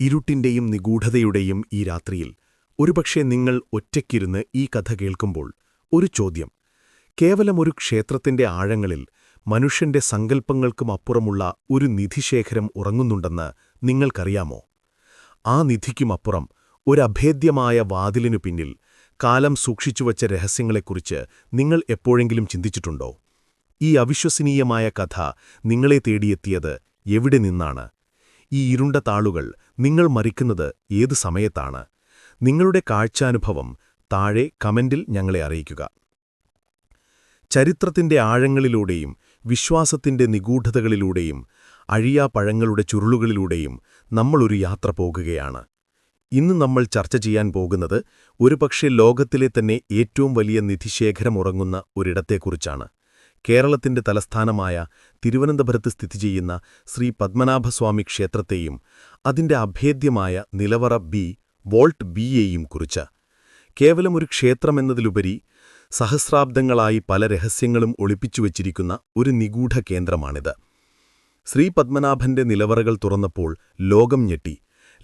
ഇരുട്ടിന്റെയും നിഗൂഢതയുടെയും ഈ രാത്രിയിൽ ഒരുപക്ഷെ നിങ്ങൾ ഒറ്റയ്ക്കിരുന്ന് ഈ കഥ കേൾക്കുമ്പോൾ ഒരു ചോദ്യം, കേവലം ഒരു ക്ഷേത്രത്തിന്റെ ആഴങ്ങളിൽ മനുഷ്യന്റെ സങ്കല്പങ്ങൾക്കും അപ്പുറമുള്ള ഒരു നിധിശേഖരം ഉറങ്ങുന്നുണ്ടെന്ന് നിങ്ങൾക്കറിയാമോ? ആ നിധിക്കുമപ്പുറം ഒരഭേദ്യമായ വാതിലിനു പിന്നിൽ കാലം സൂക്ഷിച്ചുവച്ച രഹസ്യങ്ങളെക്കുറിച്ച് നിങ്ങൾ എപ്പോഴെങ്കിലും ചിന്തിച്ചിട്ടുണ്ടോ? ഈ അവിശ്വസനീയമായ കഥ നിങ്ങളെ തേടിയെത്തിയത് എവിടെ നിന്നാണ്? ഈ ഇരുണ്ട താളുകൾ നിങ്ങൾ മറിക്കുന്നത് ഏതു സമയത്താണ്? നിങ്ങളുടെ കാഴ്ചാനുഭവം താഴെ കമന്റിൽ ഞങ്ങളെ അറിയിക്കുക. ചരിത്രത്തിന്റെ ആഴങ്ങളിലൂടെയും വിശ്വാസത്തിന്റെ നിഗൂഢതകളിലൂടെയും അഴിയാപ്പഴങ്ങളുടെ ചുരുളുകളിലൂടെയും നമ്മളൊരു യാത്ര പോകുകയാണ്. ഇന്ന് നമ്മൾ ചർച്ച ചെയ്യാൻ പോകുന്നത് ഒരുപക്ഷെ ലോകത്തിലെ തന്നെ ഏറ്റവും വലിയ നിധിശേഖരം ഉറങ്ങുന്ന ഒരിടത്തെക്കുറിച്ചാണ്. കേരളത്തിന്റെ തലസ്ഥാനമായ തിരുവനന്തപുരത്ത് സ്ഥിതി ചെയ്യുന്ന ശ്രീ പത്മനാഭസ്വാമി ക്ഷേത്രത്തെയും അതിന്റെ അഭേദ്യമായ നിലവറ ബി, വോൾട്ട് ബിയെയും കുറിച്ച്. കേവലം ഒരു ക്ഷേത്രമെന്നതിലുപരി സഹസ്രാബ്ദങ്ങളായി പല രഹസ്യങ്ങളും ഒളിപ്പിച്ചുവച്ചിരിക്കുന്ന ഒരു നിഗൂഢ കേന്ദ്രമാണിത്. ശ്രീ പത്മനാഭന്റെ നിലവറകൾ തുറന്നപ്പോൾ ലോകം ഞെട്ടി.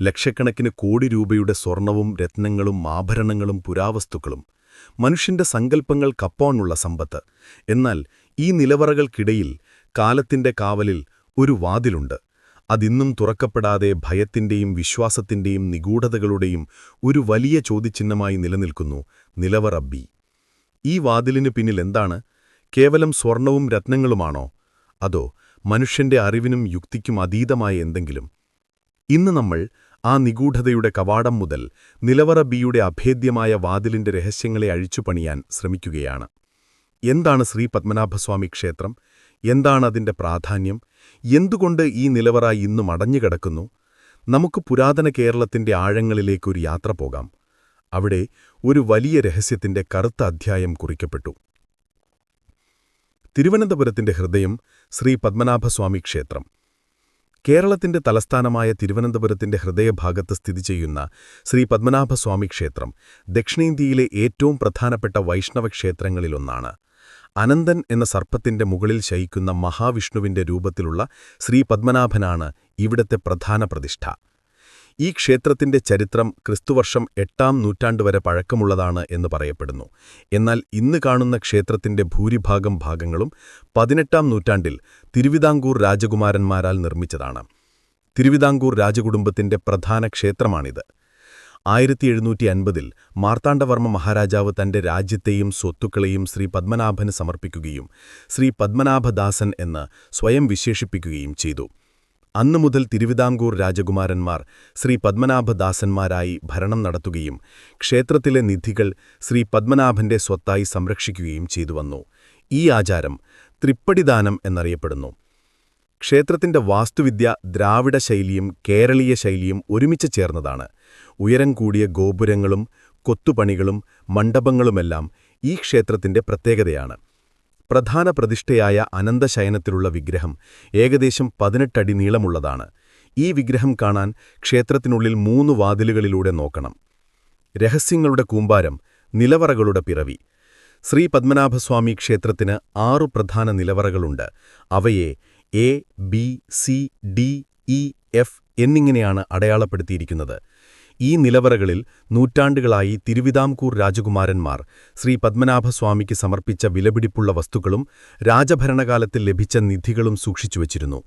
ലക്ഷക്കണക്കിന് കോടി രൂപയുടെ സ്വർണവും രത്നങ്ങളും ആഭരണങ്ങളും പുരാവസ്തുക്കളും, മനുഷ്യന്റെ സങ്കല്പങ്ങൾക്കപ്പുറമുള്ള സമ്പത്ത്. എന്നാൽ ഈ നിലവറകൾക്കിടയിൽ കാലത്തിന്റെ കാവലിൽ ഒരു വാതിലുണ്ട്. അതിന്നും തുറക്കപ്പെടാതെ ഭയത്തിന്റെയും വിശ്വാസത്തിന്റെയും നിഗൂഢതകളുടെയും ഒരു വലിയ ചോദ്യചിഹ്നമായി നിലനിൽക്കുന്നു നിലവറ ബി. ഈ വാതിലിനു പിന്നിൽ എന്താണ്? കേവലം സ്വർണവും രത്നങ്ങളുമാണോ? അതോ മനുഷ്യന്റെ അറിവിനും യുക്തിക്കും അതീതമായ എന്തെങ്കിലും? ഇന്ന് നമ്മൾ ആ നിഗൂഢതയുടെ കവാടം മുതൽ നിലവറ ബിയുടെ അഭേദ്യമായ വാതിലിന്റെ രഹസ്യങ്ങളെ അഴിച്ചുപണിയാൻ ശ്രമിക്കുകയാണ്. എന്താണ് ശ്രീ പത്മനാഭസ്വാമി ക്ഷേത്രം? എന്താണ് അതിന്റെ പ്രാധാന്യം? എന്തുകൊണ്ട് ഈ നിലവറ ഇന്നും അടഞ്ഞുകിടക്കുന്നു? നമുക്ക് പുരാതന കേരളത്തിന്റെ ആഴങ്ങളിലേക്കൊരു യാത്ര പോകാം. അവിടെ ഒരു വലിയ രഹസ്യത്തിന്റെ കറുത്ത അധ്യായം കുറിക്കപ്പെട്ടു. തിരുവനന്തപുരത്തിന്റെ ഹൃദയം ശ്രീ പത്മനാഭസ്വാമി ക്ഷേത്രം. കേരളത്തിന്റെ തലസ്ഥാനമായ തിരുവനന്തപുരത്തിന്റെ ഹൃദയഭാഗത്ത് സ്ഥിതി ചെയ്യുന്ന ശ്രീ പത്മനാഭസ്വാമി ക്ഷേത്രം ദക്ഷിണേന്ത്യയിലെ ഏറ്റവും പ്രധാനപ്പെട്ട വൈഷ്ണവ ക്ഷേത്രങ്ങളിലൊന്നാണ്. അനന്തൻ എന്ന സർപ്പത്തിന്റെ മുകളിൽ ശയിക്കുന്ന മഹാവിഷ്ണുവിന്റെ രൂപത്തിലുള്ള ശ്രീ പത്മനാഭനാണ് ഇവിടത്തെ പ്രധാന പ്രതിഷ്ഠ. ഈ ക്ഷേത്രത്തിന്റെ ചരിത്രം ക്രിസ്തുവർഷം 8-ാം നൂറ്റാണ്ടുവരെ പഴക്കമുള്ളതാണ് എന്ന് പറയപ്പെടുന്നു. എന്നാൽ ഇന്ന് കാണുന്ന ക്ഷേത്രത്തിന്റെ ഭൂരിഭാഗം ഭാഗങ്ങളും 18-ാം നൂറ്റാണ്ടിൽ തിരുവിതാംകൂർ രാജകുമാരന്മാരാൽ നിർമ്മിച്ചതാണ്. തിരുവിതാംകൂർ രാജകുടുംബത്തിന്റെ പ്രധാന ക്ഷേത്രമാണിത്. 1750-ൽ മാർത്താണ്ഡവർമ്മ മഹാരാജാവ് തന്റെ രാജ്യത്തെയും സ്വത്തുക്കളെയും ശ്രീ പത്മനാഭന് സമർപ്പിക്കുകയും ശ്രീ പത്മനാഭദാസൻ എന്ന് സ്വയം വിശേഷിപ്പിക്കുകയും ചെയ്തു. അന്നുമുതൽ തിരുവിതാംകൂർ രാജകുമാരന്മാർ ശ്രീ പത്മനാഭദാസന്മാരായി ഭരണം നടത്തുകയും ക്ഷേത്രത്തിലെ നിധികൾ ശ്രീ പത്മനാഭന്റെ സ്വത്തായി സംരക്ഷിക്കുകയും ചെയ്തുവന്നു. ഈ ആചാരം തൃപ്പടിദാനം എന്നറിയപ്പെടുന്നു. ക്ഷേത്രത്തിന്റെ വാസ്തുവിദ്യ ദ്രാവിഡ ശൈലിയും കേരളീയ ശൈലിയും ഒരുമിച്ച് ചേർന്നതാണ്. ഉയരം കൂടിയ ഗോപുരങ്ങളും കൊത്തുപണികളും മണ്ഡപങ്ങളുമെല്ലാം ഈ ക്ഷേത്രത്തിന്റെ പ്രത്യേകതയാണ്. പ്രധാന പ്രതിഷ്ഠയായ അനന്തശയനത്തിലുള്ള വിഗ്രഹം ഏകദേശം 18 അടി നീളമുള്ളതാണ്. ഈ വിഗ്രഹം കാണാൻ ക്ഷേത്രത്തിനുള്ളിൽ 3 വാതിലുകളിലൂടെ നോക്കണം. രഹസ്യങ്ങളുടെ കൂമ്പാരം, നിലവറകളുടെ പിറവി. ശ്രീ പത്മനാഭസ്വാമി ക്ഷേത്രത്തിന് 6 പ്രധാന നിലവറകളുണ്ട്. അവയെ A, B, C, D, E, F എന്നിങ്ങനെയാണ് അടയാളപ്പെടുത്തിയിരിക്കുന്നത്. ഈ നിലവറകളിൽ നൂറ്റാണ്ടുകളായി തിരുവിതാംകൂർ രാജകുമാരന്മാർ ശ്രീ പത്മനാഭസ്വാമിക്ക് സമർപ്പിച്ച വിലപിടിപ്പുള്ള വസ്തുക്കളും രാജഭരണകാലത്തിൽ ലഭിച്ച നിധികളും സൂക്ഷിച്ചുവച്ചിരുന്നു.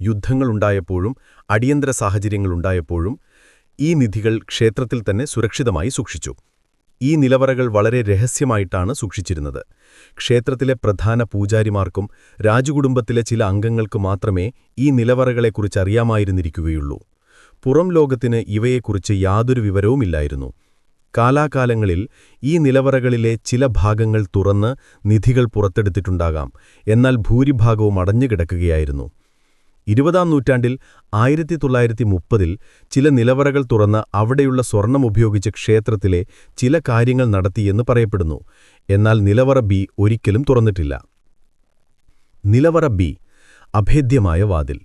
യുദ്ധങ്ങളുണ്ടായപ്പോഴും അടിയന്തര സാഹചര്യങ്ങളുണ്ടായപ്പോഴും ഈ നിധികൾ ക്ഷേത്രത്തിൽ തന്നെ സുരക്ഷിതമായി സൂക്ഷിച്ചു. ഈ നിലവറകൾ വളരെ രഹസ്യമായിട്ടാണ് സൂക്ഷിച്ചിരുന്നത്. ക്ഷേത്രത്തിലെ പ്രധാന പൂജാരിമാർക്കും രാജകുടുംബത്തിലെ ചില അംഗങ്ങൾക്ക് മാത്രമേ ഈ നിലവറകളെക്കുറിച്ച് അറിയാമായിരുന്നിരിക്കുകയുള്ളൂ. പുറം ലോകത്തിന് ഇവയെക്കുറിച്ച് യാതൊരു വിവരവുമില്ലായിരുന്നു. കാലാകാലങ്ങളിൽ ഈ നിലവറകളിലെ ചില ഭാഗങ്ങൾ തുറന്ന് നിധികൾ പുറത്തെടുത്തിട്ടുണ്ടാകാം. എന്നാൽ ഭൂരിഭാഗവും അടഞ്ഞുകിടക്കുകയായിരുന്നു. 20-ാം നൂറ്റാണ്ടിൽ 1930-ൽ ചില നിലവറകൾ തുറന്ന് അവിടെയുള്ള സ്വർണമുപയോഗിച്ച് ക്ഷേത്രത്തിലെ ചില കാര്യങ്ങൾ നടത്തിയെന്ന് പറയപ്പെടുന്നു. എന്നാൽ നിലവറ ബി ഒരിക്കലും തുറന്നിട്ടില്ല. നിലവറ ബി, അഭേദ്യമായ വാതിൽ.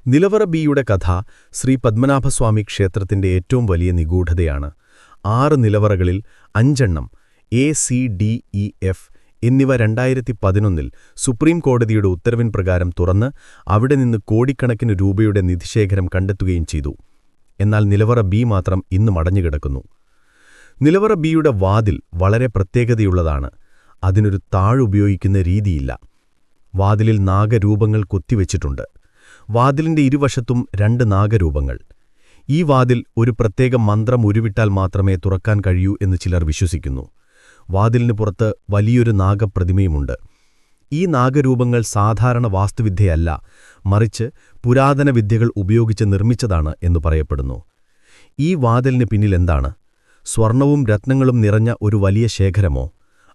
നിലവറ ബിയുടെ കഥ ശ്രീ പത്മനാഭസ്വാമി ക്ഷേത്രത്തിന്റെ ഏറ്റവും വലിയ നിഗൂഢതയാണ്. 6 നിലവറകളിൽ 5 എണ്ണം A, C, D, E, F എന്നിവ 2011-ൽ സുപ്രീം കോടതിയുടെ ഉത്തരവിൻ പ്രകാരം തുറന്ന് അവിടെ നിന്ന് കോടിക്കണക്കിന് രൂപയുടെ നിധിശേഖരം കണ്ടെത്തുകയും ചെയ്തു. എന്നാൽ നിലവറ ബി മാത്രം ഇന്നും അടഞ്ഞുകിടക്കുന്നു. നിലവറ ബിയുടെ വാതിൽ വളരെ പ്രത്യേകതയുള്ളതാണ്. അതിനൊരു താഴുപയോഗിക്കുന്ന രീതിയില്ല. വാതിലിൽ നാഗരൂപങ്ങൾ കൊത്തിവെച്ചിട്ടുണ്ട്. വാതിലിന്റെ ഇരുവശത്തും 2 നാഗരൂപങ്ങൾ. ഈ വാതിൽ ഒരു പ്രത്യേക മന്ത്രം ഉരുവിട്ടാൽ മാത്രമേ തുറക്കാൻ കഴിയൂ എന്ന് ചിലർ വിശ്വസിക്കുന്നു. വാതിലിന് പുറത്ത് വലിയൊരു നാഗപ്രതിമയുമുണ്ട്. ഈ നാഗരൂപങ്ങൾ സാധാരണ വാസ്തുവിദ്യയല്ല, മറിച്ച് പുരാതന വിദ്യകൾ ഉപയോഗിച്ച് നിർമ്മിച്ചതാണ് എന്ന് പറയപ്പെടുന്നു. ഈ വാതിലിന് പിന്നിലെന്താണ്? സ്വർണവും രത്നങ്ങളും നിറഞ്ഞ ഒരു വലിയ ശേഖരമോ?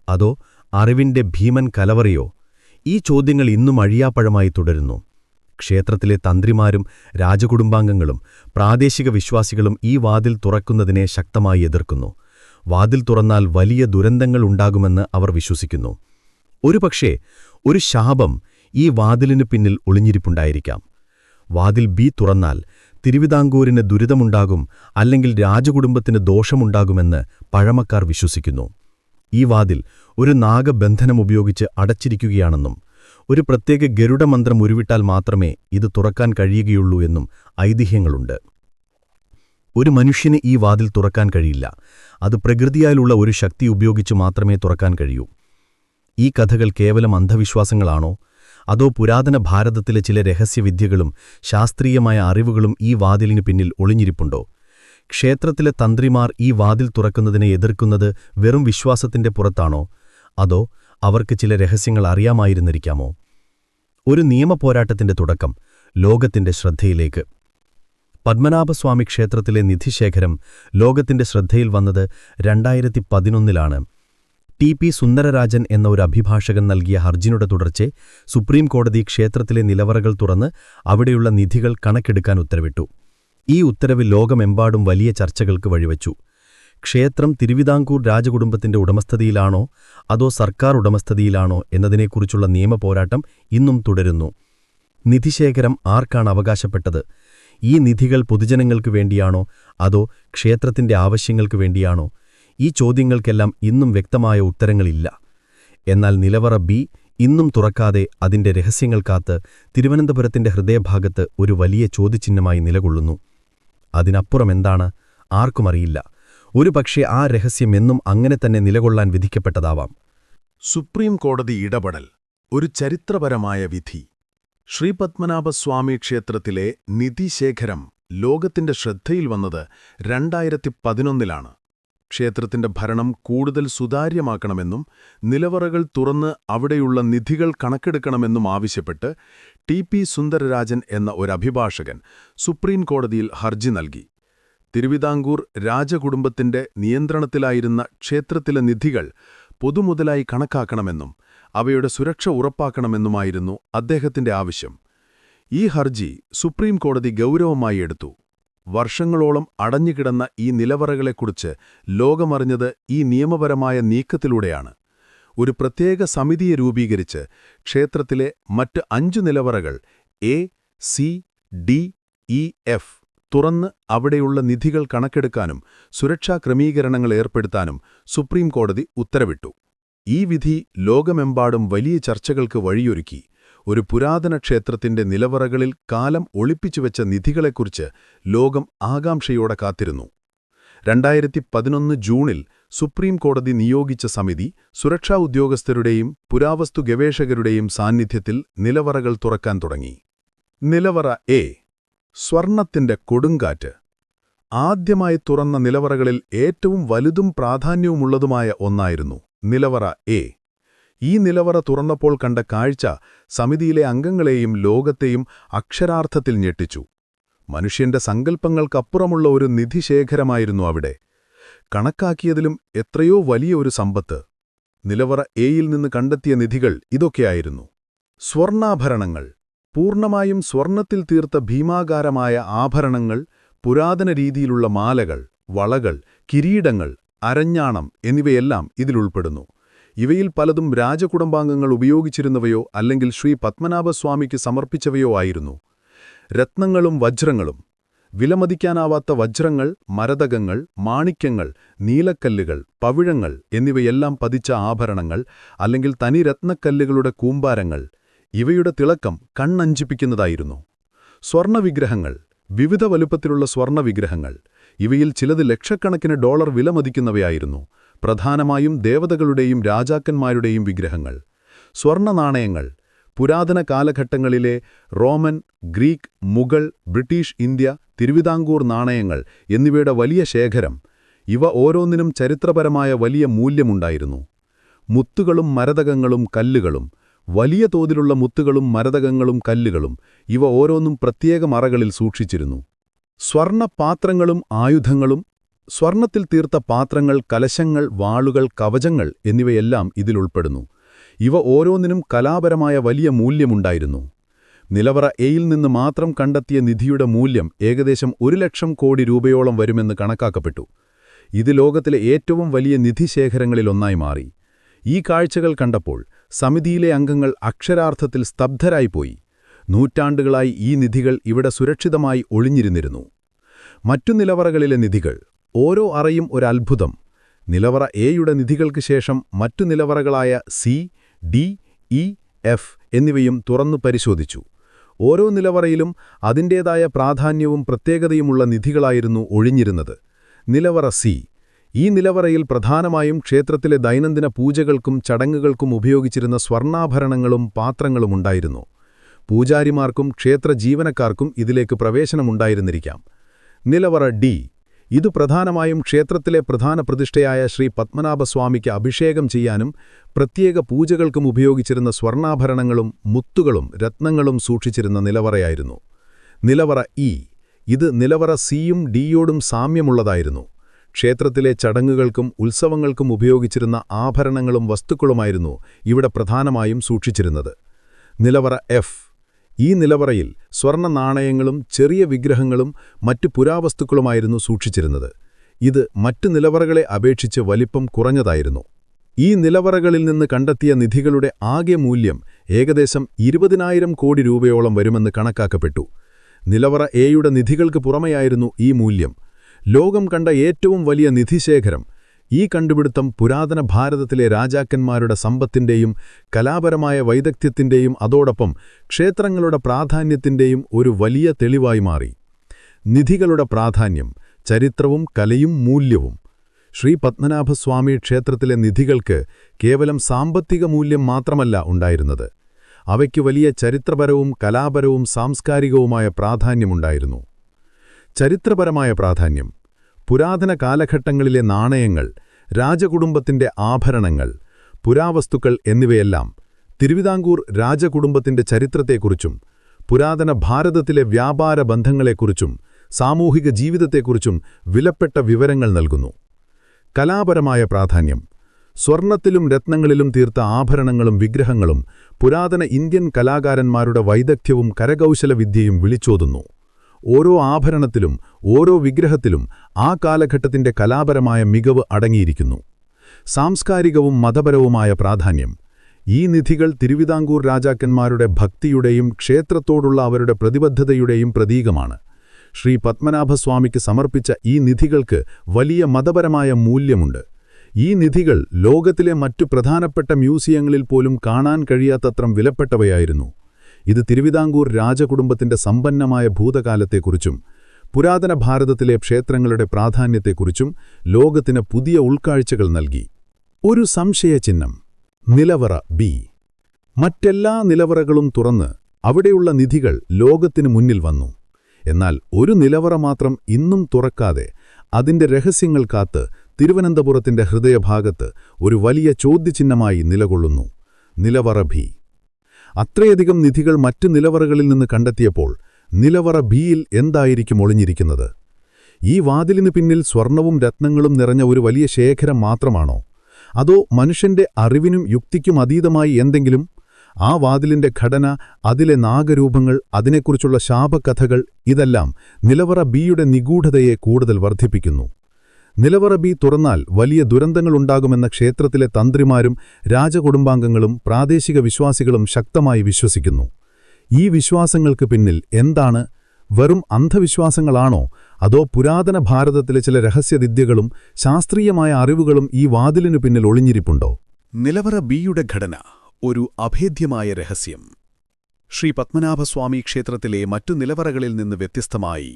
അതോ അറിവിന്റെ ഭീമൻ കലവറയോ? ഈ ചോദ്യങ്ങൾ ഇന്നും അഴിയാപ്പഴമായി തുടരുന്നു. ക്ഷേത്രത്തിലെ തന്ത്രിമാരും രാജകുടുംബാംഗങ്ങളും പ്രാദേശിക വിശ്വാസികളും ഈ വാതിൽ തുറക്കുന്നതിനെ ശക്തമായി എതിർക്കുന്നു. വാതിൽ തുറന്നാൽ വലിയ ദുരന്തങ്ങൾ ഉണ്ടാകുമെന്ന് അവർ വിശ്വസിക്കുന്നു. ഒരുപക്ഷേ ഒരു ശാപം ഈ വാതിലിനു പിന്നിൽ ഒളിഞ്ഞിരിപ്പുണ്ടായിരിക്കാം. വാതിൽ ബി തുറന്നാൽ തിരുവിതാംകൂറിന് ദുരിതമുണ്ടാകും, അല്ലെങ്കിൽ രാജകുടുംബത്തിന് ദോഷമുണ്ടാകുമെന്ന് പഴമക്കാർ വിശ്വസിക്കുന്നു. ഈ വാതിൽ ഒരു നാഗബന്ധനമുപയോഗിച്ച് അടച്ചിരിക്കുകയാണെന്നും ഒരു പ്രത്യേക ഗരുഡമന്ത്രം ഉരുവിട്ടാൽ മാത്രമേ ഇത് തുറക്കാൻ കഴിയുകയുള്ളൂ എന്നും ഐതിഹ്യങ്ങളുണ്ട്. ഒരു മനുഷ്യന് ഈ വാതിൽ തുറക്കാൻ കഴിയില്ല. അത് പ്രകൃതിയാലുള്ള ഒരു ശക്തി ഉപയോഗിച്ച് മാത്രമേ തുറക്കാൻ കഴിയൂ. ഈ കഥകൾ കേവലം അന്ധവിശ്വാസങ്ങളാണോ? അതോ പുരാതന ഭാരതത്തിലെ ചില രഹസ്യവിദ്യകളും ശാസ്ത്രീയമായ അറിവുകളും ഈ വാതിലിനു പിന്നിൽ ഒളിഞ്ഞിരിപ്പുണ്ടോ? ക്ഷേത്രത്തിലെ തന്ത്രിമാർ ഈ വാതിൽ തുറക്കുന്നതിനെ എതിർക്കുന്നത് വെറും വിശ്വാസത്തിന്റെ പുറത്താണോ? അതോ അവർക്ക് ചില രഹസ്യങ്ങൾ അറിയാമായിരുന്നിരിക്കാമോ? ഒരു നിയമപോരാട്ടത്തിന്റെ തുടക്കം ലോകത്തിന്റെ ശ്രദ്ധയിലേക്ക്. പത്മനാഭസ്വാമി ക്ഷേത്രത്തിലെ നിധിശേഖരം ലോകത്തിന്റെ ശ്രദ്ധയിൽ വന്നത് 2011-ലാണ്. ടി.പി. സുന്ദരരാജൻ എന്ന ഒരു അഭിഭാഷകൻ നൽകിയ ഹർജിയുടെ തുടർച്ചെ സുപ്രീം കോടതി ക്ഷേത്രത്തിലെ നിലവറകൾ തുറന്ന് അവിടെയുള്ള നിധികൾ കണക്കെടുക്കാൻ ഉത്തരവിട്ടു. ഈ ഉത്തരവ് ലോകമെമ്പാടും വലിയ ചർച്ചകൾക്ക് വഴിവച്ചു. ക്ഷേത്രം തിരുവിതാംകൂർ രാജകുടുംബത്തിന്റെ ഉടമസ്ഥതയിലാണോ അതോ സർക്കാർ ഉടമസ്ഥതയിലാണോ എന്നതിനെക്കുറിച്ചുള്ള നിയമപോരാട്ടം ഇന്നും തുടരുന്നു. നിധിശേഖരം ആർക്കാണ് അവകാശപ്പെട്ടത്? ഈ നിധികൾ പൊതുജനങ്ങൾക്ക് വേണ്ടിയാണോ അതോ ക്ഷേത്രത്തിന്റെ ആവശ്യങ്ങൾക്ക് വേണ്ടിയാണോ? ഈ ചോദ്യങ്ങൾക്കെല്ലാം ഇന്നും വ്യക്തമായ ഉത്തരങ്ങളില്ല. എന്നാൽ നിലവറ ബി ഇന്നും തുറക്കാതെ അതിന്റെ രഹസ്യങ്ങൾ കാത്ത് തിരുവനന്തപുരത്തിന്റെ ഹൃദയഭാഗത്ത് ഒരു വലിയ ചോദ്യചിഹ്നമായി നിലകൊള്ളുന്നു. അതിനപ്പുറമെന്താണ്? ആർക്കുമറിയില്ല. ഒരുപക്ഷെ ആ രഹസ്യം എന്നും അങ്ങനെ തന്നെ നിലകൊള്ളാൻ വിധിക്കപ്പെട്ടതാവാം. സുപ്രീം കോടതി ഇടപെടൽ, ഒരു ചരിത്രപരമായ വിധി. ശ്രീപത്മനാഭസ്വാമി ക്ഷേത്രത്തിലെ നിധിശേഖരം ലോകത്തിന്റെ ശ്രദ്ധയിൽ വന്നത് 2011-ലാണ്. ക്ഷേത്രത്തിന്റെ ഭരണം കൂടുതൽ സുതാര്യമാക്കണമെന്നും നിലവറകൾ തുറന്ന് അവിടെയുള്ള നിധികൾ കണക്കെടുക്കണമെന്നും ആവശ്യപ്പെട്ട് ടി.പി. സുന്ദരരാജൻ എന്ന ഒരു അഭിഭാഷകൻ സുപ്രീം കോടതിയിൽ ഹർജി നൽകി. തിരുവിതാംകൂർ രാജകുടുംബത്തിന്റെ നിയന്ത്രണത്തിലായിരുന്ന ക്ഷേത്രത്തിലെ നിധികൾ പൊതുമുതലായി കണക്കാക്കണമെന്നും അവയുടെ സുരക്ഷ ഉറപ്പാക്കണമെന്നുമായിരുന്നു അദ്ദേഹത്തിന്റെ ആവശ്യം. ഈ ഹർജി സുപ്രീം കോടതി ഗൗരവമായി എടുത്തു. വർഷങ്ങളോളം അടഞ്ഞുകിടന്ന ഈ നിലവറകളെക്കുറിച്ച് ലോകമറിഞ്ഞത് ഈ നിയമപരമായ നീക്കത്തിലൂടെയാണ്. ഒരു പ്രത്യേക സമിതിയെ രൂപീകരിച്ച് ക്ഷേത്രത്തിലെ മറ്റ് 5 നിലവറകൾ A, C, D, E, F തുറന്ന് അവിടെയുള്ള നിധികൾ കണക്കെടുക്കാനും സുരക്ഷാ ക്രമീകരണങ്ങൾ ഏർപ്പെടുത്താനും സുപ്രീം കോടതി ഉത്തരവിട്ടു. ഈ വിധി ലോകമെമ്പാടും വലിയ ചർച്ചകൾക്ക് വഴിയൊരുക്കി. ഒരു പുരാതന ക്ഷേത്രത്തിന്റെ നിലവറകളിൽ കാലം ഒളിപ്പിച്ചുവെച്ച നിധികളെക്കുറിച്ച് ലോകം ആകാംക്ഷയോടെ കാത്തിരുന്നു. 2011 ജൂണിൽ സുപ്രീം കോടതി നിയോഗിച്ച സമിതി സുരക്ഷാ ഉദ്യോഗസ്ഥരുടെയും പുരാവസ്തു ഗവേഷകരുടെയും സാന്നിധ്യത്തിൽ നിലവറകൾ തുറക്കാൻ തുടങ്ങി. നിലവറ എ, സ്വർണത്തിന്റെ കൊടുങ്കാറ്റ്. ആദ്യമായി തുറന്ന നിലവറകളിൽ ഏറ്റവും വലുതും പ്രാധാന്യവുമുള്ളതുമായ ഒന്നായിരുന്നു നിലവറ എ. ഈ നിലവറ തുറന്നപ്പോൾ കണ്ട കാഴ്ച സമിതിയിലെ അംഗങ്ങളെയും ലോകത്തെയും അക്ഷരാർത്ഥത്തിൽ ഞെട്ടിച്ചു. മനുഷ്യന്റെ സങ്കല്പങ്ങൾക്കപ്പുറമുള്ള ഒരു നിധിശേഖരമായിരുന്നു അവിടെ. കണക്കാക്കിയതിലും എത്രയോ വലിയ ഒരു സമ്പത്ത്. നിലവറ എയിൽ നിന്ന് കണ്ടെത്തിയ നിധികൾ ഇതൊക്കെയായിരുന്നു: സ്വർണ്ണാഭരണങ്ങൾ, പൂർണ്ണമായും സ്വർണത്തിൽ തീർത്ത ഭീമാകാരമായ ആഭരണങ്ങൾ, പുരാതന രീതിയിലുള്ള മാലകൾ, വളകൾ, കിരീടങ്ങൾ, അരഞ്ഞാണം എന്നിവയെല്ലാം ഇതിലുൾപ്പെടുന്നു. ഇവയിൽ പലതും രാജകുടുംബാംഗങ്ങൾ ഉപയോഗിച്ചിരുന്നവയോ അല്ലെങ്കിൽ ശ്രീ പത്മനാഭസ്വാമിക്ക് സമർപ്പിച്ചവയോ ആയിരുന്നു. രത്നങ്ങളും വജ്രങ്ങളും. വിലമതിക്കാനാവാത്ത വജ്രങ്ങൾ, മരതകങ്ങൾ, മാണിക്യങ്ങൾ, നീലക്കല്ലുകൾ, പവിഴങ്ങൾ എന്നിവയെല്ലാം പതിച്ച ആഭരണങ്ങൾ അല്ലെങ്കിൽ തനി രത്നക്കല്ലുകളുടെ കൂമ്പാരങ്ങൾ. ഇവയുടെ തിളക്കം കണ്ണഞ്ചിപ്പിക്കുന്നതായിരുന്നു. സ്വർണവിഗ്രഹങ്ങൾ, വിവിധ വലുപ്പത്തിലുള്ള സ്വർണ്ണ വിഗ്രഹങ്ങൾ. ഇവയിൽ ചിലത് ലക്ഷക്കണക്കിന് ഡോളർ വിലമതിക്കുന്നവയായിരുന്നു. പ്രധാനമായും ദേവതകളുടെയും രാജാക്കന്മാരുടെയും വിഗ്രഹങ്ങൾ. സ്വർണ്ണ നാണയങ്ങൾ. പുരാതന കാലഘട്ടങ്ങളിലെ Roman, Greek, Mughal, British India, Thiruvithamkoor നാണയങ്ങൾ എന്നിവയുടെ വലിയ ശേഖരം. ഇവ ഓരോന്നിനും ചരിത്രപരമായ വലിയ മൂല്യമുണ്ടായിരുന്നു. മുത്തുകളും മരതകങ്ങളും കല്ലുകളും. വലിയ തോതിലുള്ള മുത്തുകളും മരതകങ്ങളും കല്ലുകളും. ഇവ ഓരോന്നും പ്രത്യേക മറകളിൽ സൂക്ഷിച്ചിരുന്നു. സ്വർണ്ണ പാത്രങ്ങളും ആയുധങ്ങളും. സ്വർണ്ണത്തിൽ തീർത്ത പാത്രങ്ങൾ, കലശങ്ങൾ, വാളുകൾ, കവചങ്ങൾ എന്നിവയെല്ലാം ഇതിലുൾപ്പെടുന്നു. ഇവ ഓരോന്നിനും കലാപരമായ വലിയ മൂല്യമുണ്ടായിരുന്നു. നിലവറ എയിൽ നിന്ന് മാത്രം കണ്ടെത്തിയ നിധിയുടെ മൂല്യം ഏകദേശം 1,00,000 കോടി രൂപയോളം വരുമെന്ന് കണക്കാക്കപ്പെട്ടു. ഇത് ലോകത്തിലെ ഏറ്റവും വലിയ നിധിശേഖരങ്ങളിലൊന്നായി മാറി. ഈ കാഴ്ചകൾ കണ്ടപ്പോൾ സമിതിയിലെ അംഗങ്ങൾ അക്ഷരാർത്ഥത്തിൽ സ്തബ്ധരായിപ്പോയി. നൂറ്റാണ്ടുകളായി ഈ നിധികൾ ഇവിടെ സുരക്ഷിതമായി ഒളിഞ്ഞിരുന്നിരുന്നു. മറ്റു നിലവറകളിലെ നിധികൾ. ഓരോ അറയും ഒരു അത്ഭുതം. നിലവറ എയുടെ നിധികൾക്ക് ശേഷം മറ്റു നിലവറകളായ സി, ഡി, ഇ, എഫ് എന്നിവയും തുറന്നു പരിശോധിച്ചു. ഓരോ നിലവറയിലും അതിൻ്റേതായ പ്രാധാന്യവും പ്രത്യേകതയുമുള്ള നിധികളായിരുന്നു ഒഴിഞ്ഞിരുന്നത്. നിലവറ സി. ഈ നിലവറയിൽ പ്രധാനമായും ക്ഷേത്രത്തിലെ ദൈനംദിന പൂജകൾക്കും ചടങ്ങുകൾക്കും ഉപയോഗിച്ചിരുന്ന സ്വർണ്ണാഭരണങ്ങളും പാത്രങ്ങളുമുണ്ടായിരുന്നു. പൂജാരിമാർക്കും ക്ഷേത്ര ജീവനക്കാർക്കും ഇതിലേക്ക് പ്രവേശനമുണ്ടായിരുന്നിരിക്കാം. നിലവറ ഡി. ഇത് പ്രധാനമായും ക്ഷേത്രത്തിലെ പ്രധാന പ്രതിഷ്ഠയായ ശ്രീ പത്മനാഭസ്വാമിക്ക് അഭിഷേകം ചെയ്യാനും പ്രത്യേക പൂജകൾക്കും ഉപയോഗിച്ചിരുന്ന സ്വർണ്ണാഭരണങ്ങളും മുത്തുകളും രത്നങ്ങളും സൂക്ഷിച്ചിരുന്ന നിലവറയായിരുന്നു. നിലവറ ഇ. ഇത് നിലവറ സിയും ഡിയോടും സാമ്യമുള്ളതായിരുന്നു. ക്ഷേത്രത്തിലെ ചടങ്ങുകൾക്കും ഉത്സവങ്ങൾക്കും ഉപയോഗിച്ചിരുന്ന ആഭരണങ്ങളും വസ്തുക്കളുമായിരുന്നു ഇവിടെ പ്രധാനമായും സൂക്ഷിച്ചിരുന്നത്. നിലവറ എഫ്. ഈ നിലവറയിൽ സ്വർണ്ണ നാണയങ്ങളും ചെറിയ വിഗ്രഹങ്ങളും മറ്റു പുരാവസ്തുക്കളുമായിരുന്നു സൂക്ഷിച്ചിരുന്നത്. ഇത് മറ്റു നിലവറകളെ അപേക്ഷിച്ച് വലിപ്പം കുറഞ്ഞതായിരുന്നു. ഈ നിലവറകളിൽ നിന്ന് കണ്ടെത്തിയ നിധികളുടെ ആകെ മൂല്യം ഏകദേശം 20,000 കോടി രൂപയോളം വരുമെന്ന് കണക്കാക്കപ്പെട്ടു. നിലവറ എയുടെ നിധികൾക്ക് പുറമെയായിരുന്നു ഈ മൂല്യം. ലോകം കണ്ട ഏറ്റവും വലിയ നിധിശേഖരം. ഈ കണ്ടുപിടുത്തം പുരാതന ഭാരതത്തിലെ രാജാക്കന്മാരുടെ സമ്പത്തിൻ്റെയും കലാപരമായ വൈദഗ്ധ്യത്തിൻ്റെയും അതോടൊപ്പം ക്ഷേത്രങ്ങളുടെ പ്രാധാന്യത്തിൻ്റെയും ഒരു വലിയ തെളിവായി മാറി. നിധികളുടെ പ്രാധാന്യം, ചരിത്രവും കലയും മൂല്യവും. ശ്രീ പത്മനാഭസ്വാമി ക്ഷേത്രത്തിലെ നിധികൾക്ക് കേവലം സാമ്പത്തിക മൂല്യം മാത്രമല്ല ഉണ്ടായിരുന്നത്. അവയ്ക്ക് വലിയ ചരിത്രപരവും കലാപരവും സാംസ്കാരികവുമായ പ്രാധാന്യമുണ്ടായിരുന്നു. ചരിത്രപരമായ പ്രാധാന്യം. പുരാതന കാലഘട്ടങ്ങളിലെ നാണയങ്ങൾ, രാജകുടുംബത്തിന്റെ ആഭരണങ്ങൾ, പുരാവസ്തുക്കൾ എന്നിവയെല്ലാം തിരുവിതാംകൂർ രാജകുടുംബത്തിന്റെ ചരിത്രത്തെക്കുറിച്ചും പുരാതന ഭാരതത്തിലെ വ്യാപാര ബന്ധങ്ങളെക്കുറിച്ചും സാമൂഹിക ജീവിതത്തെക്കുറിച്ചും വിലപ്പെട്ട വിവരങ്ങൾ നൽകുന്നു. കലാപരമായ പ്രാധാന്യം. സ്വർണ്ണത്തിലും രത്നങ്ങളിലും തീർത്ത ആഭരണങ്ങളും വിഗ്രഹങ്ങളും പുരാതന ഇന്ത്യൻ കലാകാരന്മാരുടെ വൈദഗ്ധ്യവും കരകൗശലവിദ്യയും വിളിച്ചോതുന്നു. ഓരോ ആഭരണത്തിലും ഓരോ വിഗ്രഹത്തിലും ആ കാലഘട്ടത്തിന്റെ കലാപരമായ മികവ് അടങ്ങിയിരിക്കുന്നു. സാംസ്കാരികവും മതപരവുമായ പ്രാധാന്യം. ഈ നിധികൾ തിരുവിതാംകൂർ രാജാക്കന്മാരുടെ ഭക്തിയുടെയും ക്ഷേത്രത്തോടുള്ള അവരുടെ പ്രതിബദ്ധതയുടെയും പ്രതീകമാണ്. ശ്രീ പത്മനാഭസ്വാമിക്ക് സമർപ്പിച്ച ഈ നിധികൾക്ക് വലിയ മതപരമായ മൂല്യമുണ്ട്. ഈ നിധികൾ ലോകത്തിലെ മറ്റു പ്രധാനപ്പെട്ട മ്യൂസിയങ്ങളിൽ പോലും കാണാൻ കഴിയാത്തത്രം വിലപ്പെട്ടവയായിരുന്നു. ഇത് തിരുവിതാംകൂർ രാജകുടുംബത്തിന്റെ സമ്പന്നമായ ഭൂതകാലത്തെക്കുറിച്ചും പുരാതന ഭാരതത്തിലെ ക്ഷേത്രങ്ങളുടെ പ്രാധാന്യത്തെക്കുറിച്ചും ലോകത്തിന് പുതിയ ഉൾക്കാഴ്ചകൾ നൽകി. ഒരു സംശയചിഹ്നം. നിലവറ ബി. മറ്റെല്ലാ നിലവറകളും തുറന്ന് അവിടെയുള്ള നിധികൾ ലോകത്തിനു മുന്നിൽ വന്നു. എന്നാൽ ഒരു നിലവറ മാത്രം ഇന്നും തുറക്കാതെ അതിന്റെ രഹസ്യങ്ങൾ കാത്ത് തിരുവനന്തപുരത്തിന്റെ ഹൃദയഭാഗത്ത് ഒരു വലിയ ചോദ്യചിഹ്നമായി നിലകൊള്ളുന്നു. നിലവറ ബി. അത്രയധികം നിധികൾ മറ്റു നിലവറകളിൽ നിന്ന് കണ്ടെത്തിയപ്പോൾ നിലവറ ബിയിൽ എന്തായിരിക്കും ഒളിഞ്ഞിരിക്കുന്നത്? ഈ വാതിലിനു പിന്നിൽ സ്വർണവും രത്നങ്ങളും നിറഞ്ഞ ഒരു വലിയ ശേഖരം മാത്രമാണോ? അതോ മനുഷ്യന്റെ അറിവിനും യുക്തിക്കും അതീതമായി എന്തെങ്കിലും? ആ വാതിലിന്റെ ഘടന, അതിലെ നാഗരൂപങ്ങൾ, അതിനെക്കുറിച്ചുള്ള ശാപകഥകൾ, ഇതെല്ലാം നിലവറ ബിയുടെ നിഗൂഢതയെ കൂടുതൽ വർദ്ധിപ്പിക്കുന്നു. നിലവറ ബി തുറന്നാൽ വലിയ ദുരന്തങ്ങളുണ്ടാകുമെന്ന ക്ഷേത്രത്തിലെ തന്ത്രിമാരും രാജകുടുംബാംഗങ്ങളും പ്രാദേശിക വിശ്വാസികളും ശക്തമായി വിശ്വസിക്കുന്നു. ഈ വിശ്വാസങ്ങൾക്ക് പിന്നിൽ എന്താണ്? വെറും അന്ധവിശ്വാസങ്ങളാണോ? അതോ പുരാതന ഭാരതത്തിലെ ചില രഹസ്യവിദ്യകളും ശാസ്ത്രീയമായ അറിവുകളും ഈ വാതിലിനു പിന്നിൽ ഒളിഞ്ഞിരിപ്പുണ്ടോ? നിലവറ ബിയുടെ ഘടന ഒരു അഭേദ്യമായ രഹസ്യം. ശ്രീ പത്മനാഭസ്വാമി ക്ഷേത്രത്തിലെ മറ്റു നിലവറകളിൽ നിന്ന് വ്യത്യസ്തമായി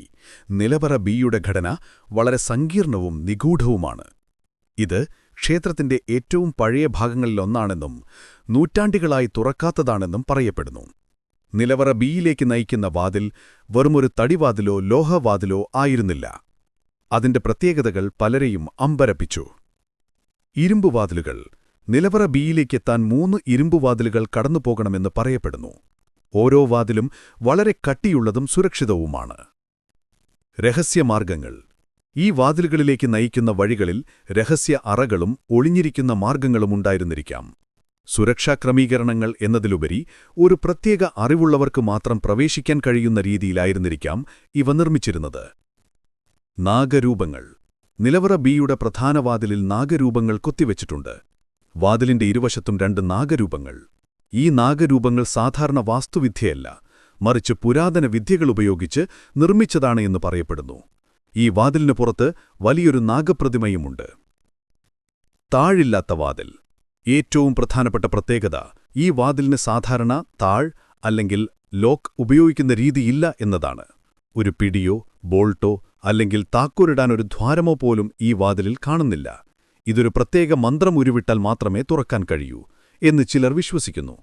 നിലവറ ബിയുടെ ഘടന വളരെ സങ്കീർണവും നിഗൂഢവുമാണ്. ഇത് ക്ഷേത്രത്തിന്റെ ഏറ്റവും പഴയ ഭാഗങ്ങളിലൊന്നാണെന്നും നൂറ്റാണ്ടുകളായി തുറക്കാത്തതാണെന്നും പറയപ്പെടുന്നു. നിലവറ ബിയിലേക്ക് നയിക്കുന്ന വാതിൽ വെറുമൊരു തടിവാതിലോ ലോഹവാതിലോ ആയിരുന്നില്ല. അതിന്റെ പ്രത്യേകതകൾ പലരെയും അമ്പരപ്പിച്ചു. ഇരുമ്പുവാതിലുകൾ. നിലവറ ബിയിലേക്കെത്താൻ 3 ഇരുമ്പുവാതിലുകൾ കടന്നുപോകണമെന്ന് പറയപ്പെടുന്നു. ഓരോ വാതിലും വളരെ കട്ടിയുള്ളതും സുരക്ഷിതവുമാണ്. രഹസ്യമാർഗങ്ങൾ. ഈ വാതിലുകളിലേക്ക് നയിക്കുന്ന വഴികളിൽ രഹസ്യ അറകളും ഒളിഞ്ഞിരിക്കുന്ന മാർഗങ്ങളും ഉണ്ടായിരുന്നിരിക്കാം. സുരക്ഷാ ക്രമീകരണങ്ങൾ എന്നതിലുപരി ഒരു പ്രത്യേക അറിവുള്ളവർക്ക് മാത്രം പ്രവേശിക്കാൻ കഴിയുന്ന രീതിയിലായിരുന്നിരിക്കാം ഇവ നിർമ്മിച്ചിരുന്നത്. നാഗരൂപങ്ങൾ. നിലവറ ബിയുടെ പ്രധാന വാതിലിൽ നാഗരൂപങ്ങൾ കൊത്തിവെച്ചിട്ടുണ്ട്. വാതിലിന്റെ ഇരുവശത്തും 2 നാഗരൂപങ്ങൾ. ഈ നാഗരൂപങ്ങൾ സാധാരണ വാസ്തുവിദ്യയല്ല, മറിച്ച് പുരാതന വിദ്യകളുപയോഗിച്ച് നിർമ്മിച്ചതാണ് എന്ന് പറയപ്പെടുന്നു. ഈ വാതിലിന് പുറത്ത് വലിയൊരു നാഗപ്രതിമയുമുണ്ട്. താഴില്ലാത്ത വാതിൽ. ഏറ്റവും പ്രധാനപ്പെട്ട പ്രത്യേകത, ഈ വാതിലിന് സാധാരണ താഴ് അല്ലെങ്കിൽ ലോക്ക് ഉപയോഗിക്കുന്ന രീതിയില്ല എന്നതാണ്. ഒരു പിടിയോ ബോൾട്ടോ അല്ലെങ്കിൽ താക്കോലിടാൻ ഒരു ദ്വാരമോ പോലും ഈ വാതിലിൽ കാണുന്നില്ല. ഇതൊരു പ്രത്യേക മന്ത്രം ഉരുവിട്ടാൽ മാത്രമേ തുറക്കാൻ കഴിയൂ എന്ന് ചിലർ വിശ്വസിക്കുന്നു.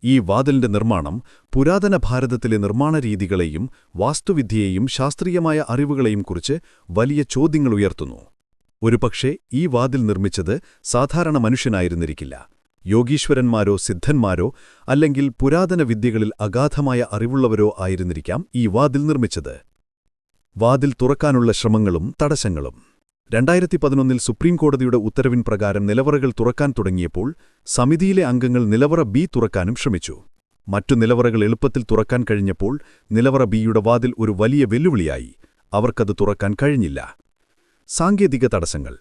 ഈ വാതിലിന്റെ നിർമ്മാണം പുരാതന ഭാരതത്തിലെ നിർമ്മാണ രീതികളെയും വാസ്തുവിദ്യയെയും ശാസ്ത്രീയമായ അറിവുകളെയും കുറിച്ച് വലിയ ചോദ്യങ്ങൾ ഉയർത്തുന്നു. ഒരുപക്ഷേ ഈ വാതിൽ നിർമ്മിച്ചത് സാധാരണ മനുഷ്യനായിരുന്നിരിക്കില്ല. യോഗീശ്വരന്മാരോ സിദ്ധന്മാരോ അല്ലെങ്കിൽ പുരാതന വിദ്യകളിൽ അഗാധമായ അറിവുള്ളവരോ ആയിരുന്നിരിക്കാം ഈ വാതിൽ നിർമ്മിച്ചത്. വാതിൽ തുറക്കാനുള്ള ശ്രമങ്ങളും തടസ്സങ്ങളും. 2011 സുപ്രീം കോടതിയുടെ ഉത്തരവിൻ പ്രകാരം നിലവറകൾ തുറക്കാൻ തുടങ്ങിയപ്പോൾ സമിതിയിലെ അംഗങ്ങൾ നിലവറ ബി തുറക്കാനും ശ്രമിച്ചു. മറ്റു നിലവറകൾ എളുപ്പത്തിൽ തുറക്കാൻ കഴിഞ്ഞപ്പോൾ നിലവറ ബിയുടെ വാതിൽ ഒരു വലിയ വെല്ലുവിളിയായി. അവർക്കത് തുറക്കാൻ കഴിഞ്ഞില്ല. സാങ്കേതിക തടസ്സങ്ങൾ.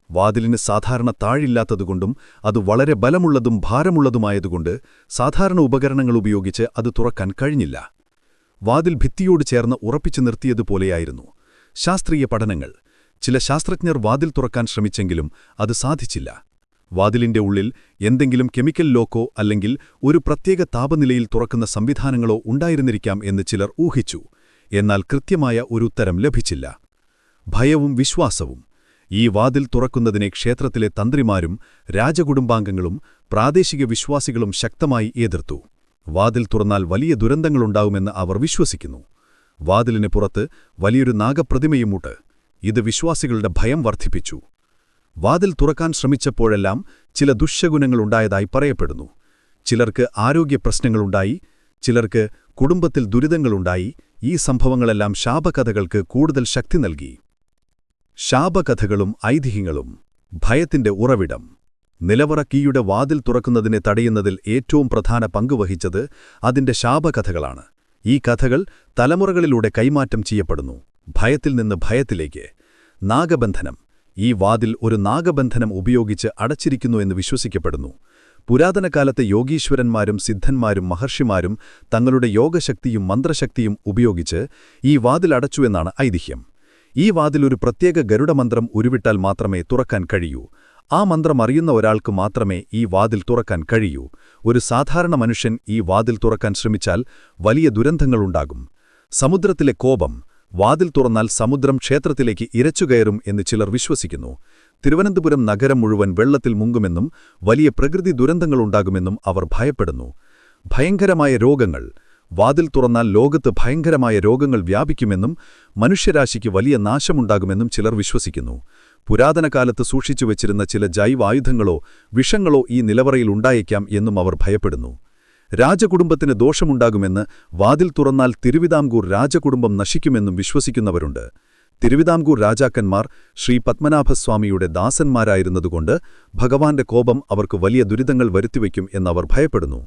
വാതിലിന് സാധാരണ താഴില്ലാത്തതുകൊണ്ടും അത് വളരെ ബലമുള്ളതും ഭാരമുള്ളതുമായതുകൊണ്ട് സാധാരണ ഉപകരണങ്ങൾ ഉപയോഗിച്ച് അത് തുറക്കാൻ കഴിഞ്ഞില്ല. വാതിൽ ഭിത്തിയോട് ചേർന്ന് ഉറപ്പിച്ചു നിർത്തിയതുപോലെയായിരുന്നു. ശാസ്ത്രീയ പഠനങ്ങൾ. ചില ശാസ്ത്രജ്ഞർ വാതിൽ തുറക്കാൻ ശ്രമിച്ചെങ്കിലും അത് സാധിച്ചില്ല. വാതിലിന്റെ ഉള്ളിൽ എന്തെങ്കിലും കെമിക്കൽ ലോക്കോ അല്ലെങ്കിൽ ഒരു പ്രത്യേക താപനിലയിൽ തുറക്കുന്ന സംവിധാനങ്ങളോ ഉണ്ടായിരുന്നിരിക്കാം എന്ന് ചിലർ ഊഹിച്ചു. എന്നാൽ കൃത്യമായ ഒരു ഉത്തരം ലഭിച്ചില്ല. ഭയവും വിശ്വാസവും. ഈ വാതിൽ തുറക്കുന്നതിനെ ക്ഷേത്രത്തിലെ തന്ത്രിമാരും രാജകുടുംബാംഗങ്ങളും പ്രാദേശിക വിശ്വാസികളും ശക്തമായി എതിർത്തു. വാതിൽ തുറന്നാൽ വലിയ ദുരന്തങ്ങളുണ്ടാവുമെന്ന് അവർ വിശ്വസിക്കുന്നു. വാതിലിന് പുറത്ത് വലിയൊരു നാഗപ്രതിമയുമുണ്ട്. ഇത് വിശ്വാസികളുടെ ഭയം വർദ്ധിപ്പിച്ചു. വാതിൽ തുറക്കാൻ ശ്രമിച്ചപ്പോഴെല്ലാം ചില ദുശ്ശകുനങ്ങളുണ്ടായതായി പറയപ്പെടുന്നു. ചിലർക്ക് ആരോഗ്യ പ്രശ്നങ്ങളുണ്ടായി, ചിലർക്ക് കുടുംബത്തിൽ ദുരിതങ്ങളുണ്ടായി. ഈ സംഭവങ്ങളെല്ലാം ശാപകഥകൾക്ക് കൂടുതൽ ശക്തി നൽകി. ശാപകഥകളും ഐതിഹ്യങ്ങളും. ഭയത്തിന്റെ ഉറവിടം. നിലവറ കീയുടെ വാതിൽ തുറക്കുന്നതിനെ തടയുന്നതിൽ ഏറ്റവും പ്രധാന പങ്കുവഹിച്ചത് അതിന്റെ ശാപകഥകളാണ്. ഈ കഥകൾ തലമുറകളിലൂടെ കൈമാറ്റം ചെയ്യപ്പെടുന്നു. ഭയത്തിൽ നിന്ന് ഭയത്തിലേക്ക്. നാഗബന്ധനം. ഈ വാതിൽ ഒരു നാഗബന്ധനം ഉപയോഗിച്ച് അടച്ചിരിക്കുന്നു എന്ന് വിശ്വസിക്കപ്പെടുന്നു. പുരാതനകാലത്തെ യോഗീശ്വരന്മാരും സിദ്ധന്മാരും മഹർഷിമാരും തങ്ങളുടെ യോഗശക്തിയും മന്ത്രശക്തിയും ഉപയോഗിച്ച് ഈ വാതിൽ അടച്ചു എന്നാണ് ഐതിഹ്യം. ഈ വാതിൽ ഒരു പ്രത്യേക ഗരുഡമന്ത്രം ഉരുവിട്ടാൽ മാത്രമേ തുറക്കാൻ കഴിയൂ. ആ മന്ത്രം അറിയുന്ന ഒരാൾക്ക് മാത്രമേ ഈ വാതിൽ തുറക്കാൻ കഴിയൂ. ഒരു സാധാരണ മനുഷ്യൻ ഈ വാതിൽ തുറക്കാൻ ശ്രമിച്ചാൽ വലിയ ദുരന്തങ്ങളുണ്ടാകും. സമുദ്രത്തിലെ കോപം. വാതിൽ തുറന്നാൽ സമുദ്രം ക്ഷേത്രത്തിലേക്ക് ഇരച്ചുകയറും എന്ന് ചിലർ വിശ്വസിക്കുന്നു. തിരുവനന്തപുരം നഗരം മുഴുവൻ വെള്ളത്തിൽ മുങ്ങുമെന്നും വലിയ പ്രകൃതി ദുരന്തങ്ങളുണ്ടാകുമെന്നും അവർ ഭയപ്പെടുന്നു. ഭയങ്കരമായ രോഗങ്ങൾ. വാതിൽ തുറന്നാൽ ലോകത്ത് ഭയങ്കരമായ രോഗങ്ങൾ വ്യാപിക്കുമെന്നും മനുഷ്യരാശിക്ക് വലിയ നാശമുണ്ടാകുമെന്നും ചിലർ വിശ്വസിക്കുന്നു. പുരാതനകാലത്ത് സൂക്ഷിച്ചുവച്ചിരുന്ന ചില ജൈവായുധങ്ങളോ വിഷങ്ങളോ ഈ നിലവറയിൽ ഉണ്ടായേക്കാം എന്നും അവർ ഭയപ്പെടുന്നു. രാജകുടുംബത്തിന് ദോഷമുണ്ടാകുമെന്ന്. വാതിൽ തുറന്നാൽ തിരുവിതാംകൂർ രാജകുടുംബം നശിക്കുമെന്നും വിശ്വസിക്കുന്നവരുണ്ട്. തിരുവിതാംകൂർ രാജാക്കന്മാർ ശ്രീ പത്മനാഭസ്വാമിയുടെ ദാസന്മാരായിരുന്നതുകൊണ്ട് ഭഗവാന്റെ കോപം അവർക്ക് വലിയ ദുരിതങ്ങൾ വരുത്തിവയ്ക്കും എന്നവർ ഭയപ്പെടുന്നു.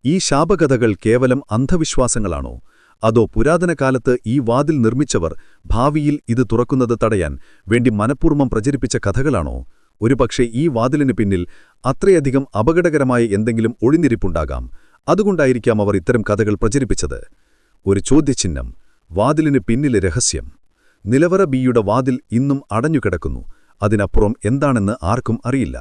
ഈ ശാപകഥകൾ കേവലം അന്ധവിശ്വാസങ്ങളാണോ, അതോ പുരാതനകാലത്ത് ഈ വാതിൽ നിർമ്മിച്ചവർ ഭാവിയിൽ ഇത് തുറക്കുന്നത് തടയാൻ വേണ്ടി മനഃപൂർവ്വം പ്രചരിപ്പിച്ച കഥകളാണോ? ഒരുപക്ഷെ ഈ വാതിലിന് പിന്നിൽ അത്രയധികം അപകടകരമായ എന്തെങ്കിലും ഒളിഞ്ഞിരിപ്പുണ്ടാകാം. അതുകൊണ്ടായിരിക്കാം അവർ ഇത്തരം കഥകൾ പ്രചരിപ്പിച്ചത്. ഒരു ചോദ്യചിഹ്നം. വാതിലിന് പിന്നിലെ രഹസ്യം. നിലവറ ബിയുടെ വാതിൽ ഇന്നും അടഞ്ഞുകിടക്കുന്നു. അതിനപ്പുറം എന്താണെന്ന് ആർക്കും അറിയില്ല.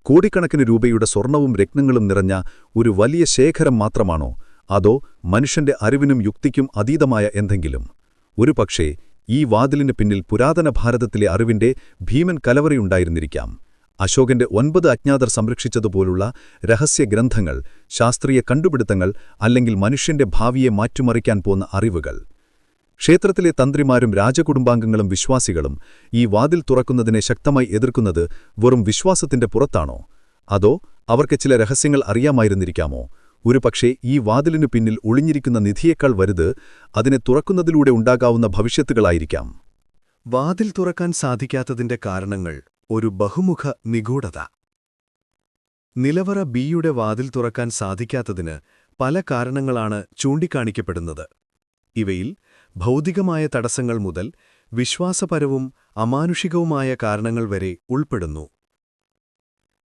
കോടിക്കണക്കിന് രൂപയുടെ സ്വർണവും രത്നങ്ങളും നിറഞ്ഞ ഒരു വലിയ ശേഖരം മാത്രമാണോ, അതോ മനുഷ്യന്റെ അറിവിനും യുക്തിക്കും അതീതമായ എന്തെങ്കിലും? ഒരുപക്ഷേ ഈ വാതിലിന് പിന്നിൽ പുരാതന ഭാരതത്തിലെ അറിവിന്റെ ഭീമൻ കലവറയുണ്ടായിരുന്നിരിക്കാം. അശോകന്റെ 9 അജ്ഞാതർ സംരക്ഷിച്ചതുപോലുള്ള രഹസ്യഗ്രന്ഥങ്ങൾ, ശാസ്ത്രീയ കണ്ടുപിടുത്തങ്ങൾ, അല്ലെങ്കിൽ മനുഷ്യന്റെ ഭാവിയെ മാറ്റിമറിക്കാൻ പോന്ന അറിവുകൾ. ക്ഷേത്രത്തിലെ തന്ത്രിമാരും രാജകുടുംബാംഗങ്ങളും വിശ്വാസികളും ഈ വാതിൽ തുറക്കുന്നതിനെ ശക്തമായി എതിർക്കുന്നത് വെറും വിശ്വാസത്തിന്റെ പുറത്താണോ? അതോ അവർക്ക് ചില രഹസ്യങ്ങൾ അറിയാമായിരുന്നിരിക്കാമോ? ഒരുപക്ഷേ ഈ വാതിലിനു പിന്നിൽ ഒളിഞ്ഞിരിക്കുന്ന നിധിയേക്കാൾ വലുത് അതിനെ തുറക്കുന്നതിലൂടെ ഉണ്ടാകാവുന്ന ഭവിഷ്യത്തുകളായിരിക്കാം. വാതിൽ തുറക്കാൻ സാധിക്കാത്തതിന്റെ കാരണങ്ങൾ ഒരു ബഹുമുഖ നിഗൂഢത. നിലവറ ബിയുടെ വാതിൽ തുറക്കാൻ സാധിക്കാത്തതിന് പല കാരണങ്ങളാണ് ചൂണ്ടിക്കാണിക്കപ്പെടുന്നത്. ഇവയിൽ ഭൗതികമായ തടസ്സങ്ങൾ മുതൽ വിശ്വാസപരവും അമാനുഷികവുമായ കാരണങ്ങൾ വരെ ഉൾപ്പെടുന്നു.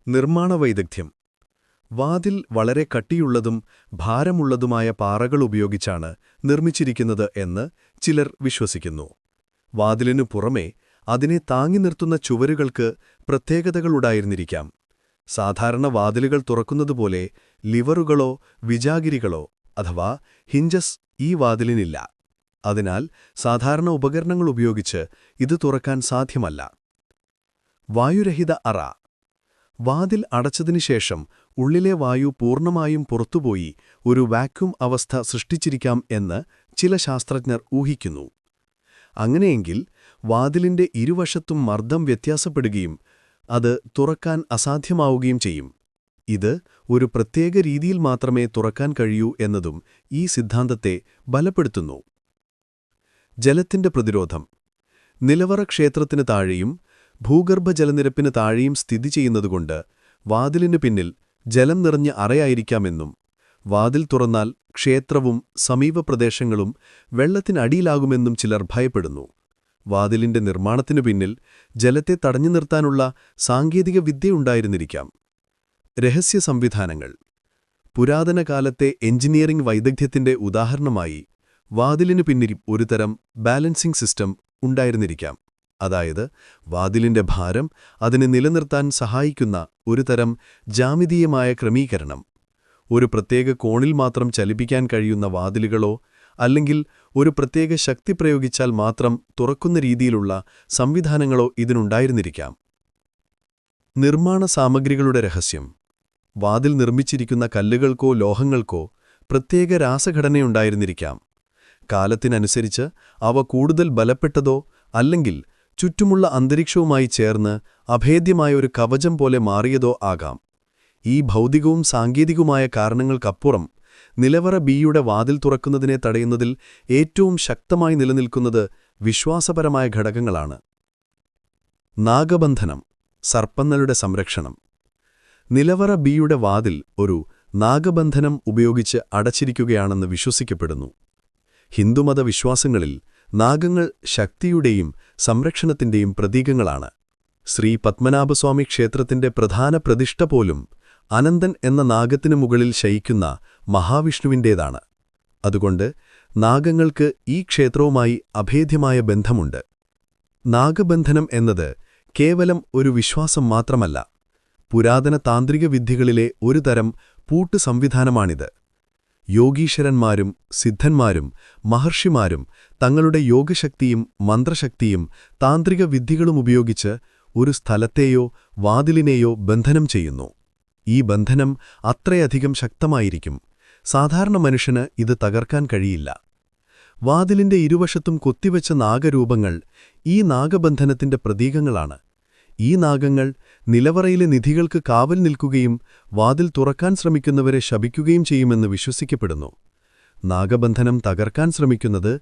നിർമ്മാണ വൈദഗ്ധ്യം. വാതിൽ വളരെ കട്ടിയുള്ളതും ഭാരമുള്ളതുമായ പാറകൾ ഉപയോഗിച്ചാണ് നിർമ്മിച്ചിരിക്കുന്നത് എന്ന് ചിലർ വിശ്വസിക്കുന്നു. വാതിലിനു പുറമെ അതിനെ താങ്ങി നിർത്തുന്ന ചുവരുകൾക്ക് പ്രത്യേകതകളുണ്ടായിരുന്നിരിക്കാം. സാധാരണ വാതിലുകൾ തുറക്കുന്നതുപോലെ ലിവറുകളോ വിജാഗിരികളോ അഥവാ ഹിഞ്ചസ് ഈ വാതിലിനില്ല. അതിനാൽ സാധാരണ ഉപകരണങ്ങൾ ഉപയോഗിച്ച് ഇത് തുറക്കാൻ സാധ്യമല്ല. വായുരഹിത അറ. വാതിൽ അടച്ചതിനുശേഷം ഉള്ളിലെ വായു പൂർണ്ണമായും പുറത്തുപോയി ഒരു വാക്യൂം അവസ്ഥ സൃഷ്ടിച്ചിരിക്കാം എന്ന് ചില ശാസ്ത്രജ്ഞർ ഊഹിക്കുന്നു. അങ്ങനെയെങ്കിൽ വാതിലിന്റെ ഇരുവശത്തും മർദ്ദം വ്യത്യാസപ്പെടുകയും അത് തുറക്കാൻ അസാധ്യമാവുകയും ചെയ്യും. ഇത് ഒരു പ്രത്യേക രീതിയിൽ മാത്രമേ തുറക്കാൻ കഴിയൂ എന്നതും ഈ സിദ്ധാന്തത്തെ ബലപ്പെടുത്തുന്നു. ജലത്തിന്റെ പ്രതിരോധം. നിലവറ ക്ഷേത്രത്തിന് താഴെയും ഭൂഗർഭജലനിരപ്പിന് താഴെയും സ്ഥിതി ചെയ്യുന്നതുകൊണ്ട് വാതിലിനു പിന്നിൽ ജലം നിറഞ്ഞ അറയായിരിക്കാമെന്നും വാതിൽ തുറന്നാൽ ക്ഷേത്രവും സമീപപ്രദേശങ്ങളും വെള്ളത്തിനടിയിലാകുമെന്നും ചിലർ ഭയപ്പെടുന്നു. വാതിലിന്റെ നിർമ്മാണത്തിനു പിന്നിൽ ജലത്തെ തടഞ്ഞു നിർത്താനുള്ള സാങ്കേതിക വിദ്യയുണ്ടായിരുന്നിരിക്കാം. രഹസ്യ സംവിധാനങ്ങൾ. പുരാതന കാലത്തെ എഞ്ചിനീയറിംഗ് വൈദഗ്ധ്യത്തിന്റെ ഉദാഹരണമായി വാതിലിനു പിന്നിൽ ഒരുതരം ബാലൻസിംഗ് സിസ്റ്റം ഉണ്ടായിരുന്നിരിക്കാം. അതായത് വാതിലിന്റെ ഭാരം അതിനെ നിലനിർത്താൻ സഹായിക്കുന്ന ഒരുതരം ജാമിതീയമായ ക്രമീകരണം. ഒരു പ്രത്യേക കോണിൽ മാത്രം ചലിപ്പിക്കാൻ കഴിയുന്ന വാതിലുകളോ അല്ലെങ്കിൽ ഒരു പ്രത്യേക ശക്തി പ്രയോഗിച്ചാൽ മാത്രം തുറക്കുന്ന രീതിയിലുള്ള സംവിധാനങ്ങളോ ഇതിനുണ്ടായിരുന്നിരിക്കാം. നിർമ്മാണ സാമഗ്രികളുടെ രഹസ്യം. വാതിൽ നിർമ്മിച്ചിരിക്കുന്ന കല്ലുകൾക്കോ ലോഹങ്ങൾക്കോ പ്രത്യേക രാസഘടനയുണ്ടായിരുന്നിരിക്കാം. കാലത്തിനനുസരിച്ച് അവ കൂടുതൽ ബലപ്പെട്ടതോ അല്ലെങ്കിൽ ചുറ്റുമുള്ള അന്തരീക്ഷവുമായി ചേർന്ന് അഭേദ്യമായ ഒരു കവചം പോലെ മാറിയതോ ആകാം. ഈ ഭൗതികവും സാങ്കേതികവുമായ കാരണങ്ങൾക്കപ്പുറം നിലവറ ബിയുടെ വാതിൽ തുറക്കുന്നതിനെ തടയുന്നതിൽ ഏറ്റവും ശക്തമായി നിലനിൽക്കുന്നത് വിശ്വാസപരമായ ഘടകങ്ങളാണ്. നാഗബന്ധനം, സർപ്പങ്ങളുടെ സംരക്ഷണം. നിലവറ ബിയുടെ വാതിൽ ഒരു നാഗബന്ധനം ഉപയോഗിച്ച് അടച്ചിരിക്കുകയാണെന്ന് വിശ്വസിക്കപ്പെടുന്നു. ഹിന്ദുമത വിശ്വാസങ്ങളിൽ നാഗങ്ങൾ ശക്തിയുടെയും സംരക്ഷണത്തിന്റെയും പ്രതീകങ്ങളാണ്. ശ്രീ പത്മനാഭസ്വാമി ക്ഷേത്രത്തിന്റെ പ്രധാന പ്രതിഷ്ഠ പോലും അനന്തൻ എന്ന നാഗത്തിനു മുകളിൽ ശയിക്കുന്ന മഹാവിഷ്ണുവിന്റേതാണ്. അതുകൊണ്ട് നാഗങ്ങൾക്ക് ഈ ക്ഷേത്രവുമായി അഭേദ്യമായ ബന്ധമുണ്ട്. നാഗബന്ധനം എന്നത് കേവലം ഒരു വിശ്വാസം മാത്രമല്ല, പുരാതന താന്ത്രിക വിദ്യകളിലെ ഒരു തരം പൂട്ട് സംവിധാനമാണിത്. യോഗീശ്വരന്മാരും സിദ്ധന്മാരും മഹർഷിമാരും തങ്ങളുടെ യോഗശക്തിയും മന്ത്രശക്തിയും താന്ത്രിക വിദ്യകളും ഉപയോഗിച്ച് ഒരു സ്ഥലത്തെയോ വാതിലിനെയോ ബന്ധനം ചെയ്യുന്നു. ഈ ബന്ധനം അത്രയധികം ശക്തമായിരിക്കും, സാധാരണ മനുഷ്യന് ഇത് തകർക്കാൻ കഴിയില്ല. വാതിലിന്റെ ഇരുവശത്തും കൊത്തിവെച്ച നാഗരൂപങ്ങൾ ഈ നാഗബന്ധനത്തിന്റെ പ്രതീകങ്ങളാണ്. ഈ നാഗങ്ങൾ നിലവറയിലെ നിധികൾക്ക് കാവൽ നിൽക്കുകയും വാതിൽ തുറക്കാൻ ശ്രമിക്കുന്നവരെ ശപിക്കുകയും ചെയ്യുമെന്ന് വിശ്വസിക്കപ്പെടുന്നു. നാഗബന്ധനം തകർക്കാൻ ശ്രമിക്കുന്നത്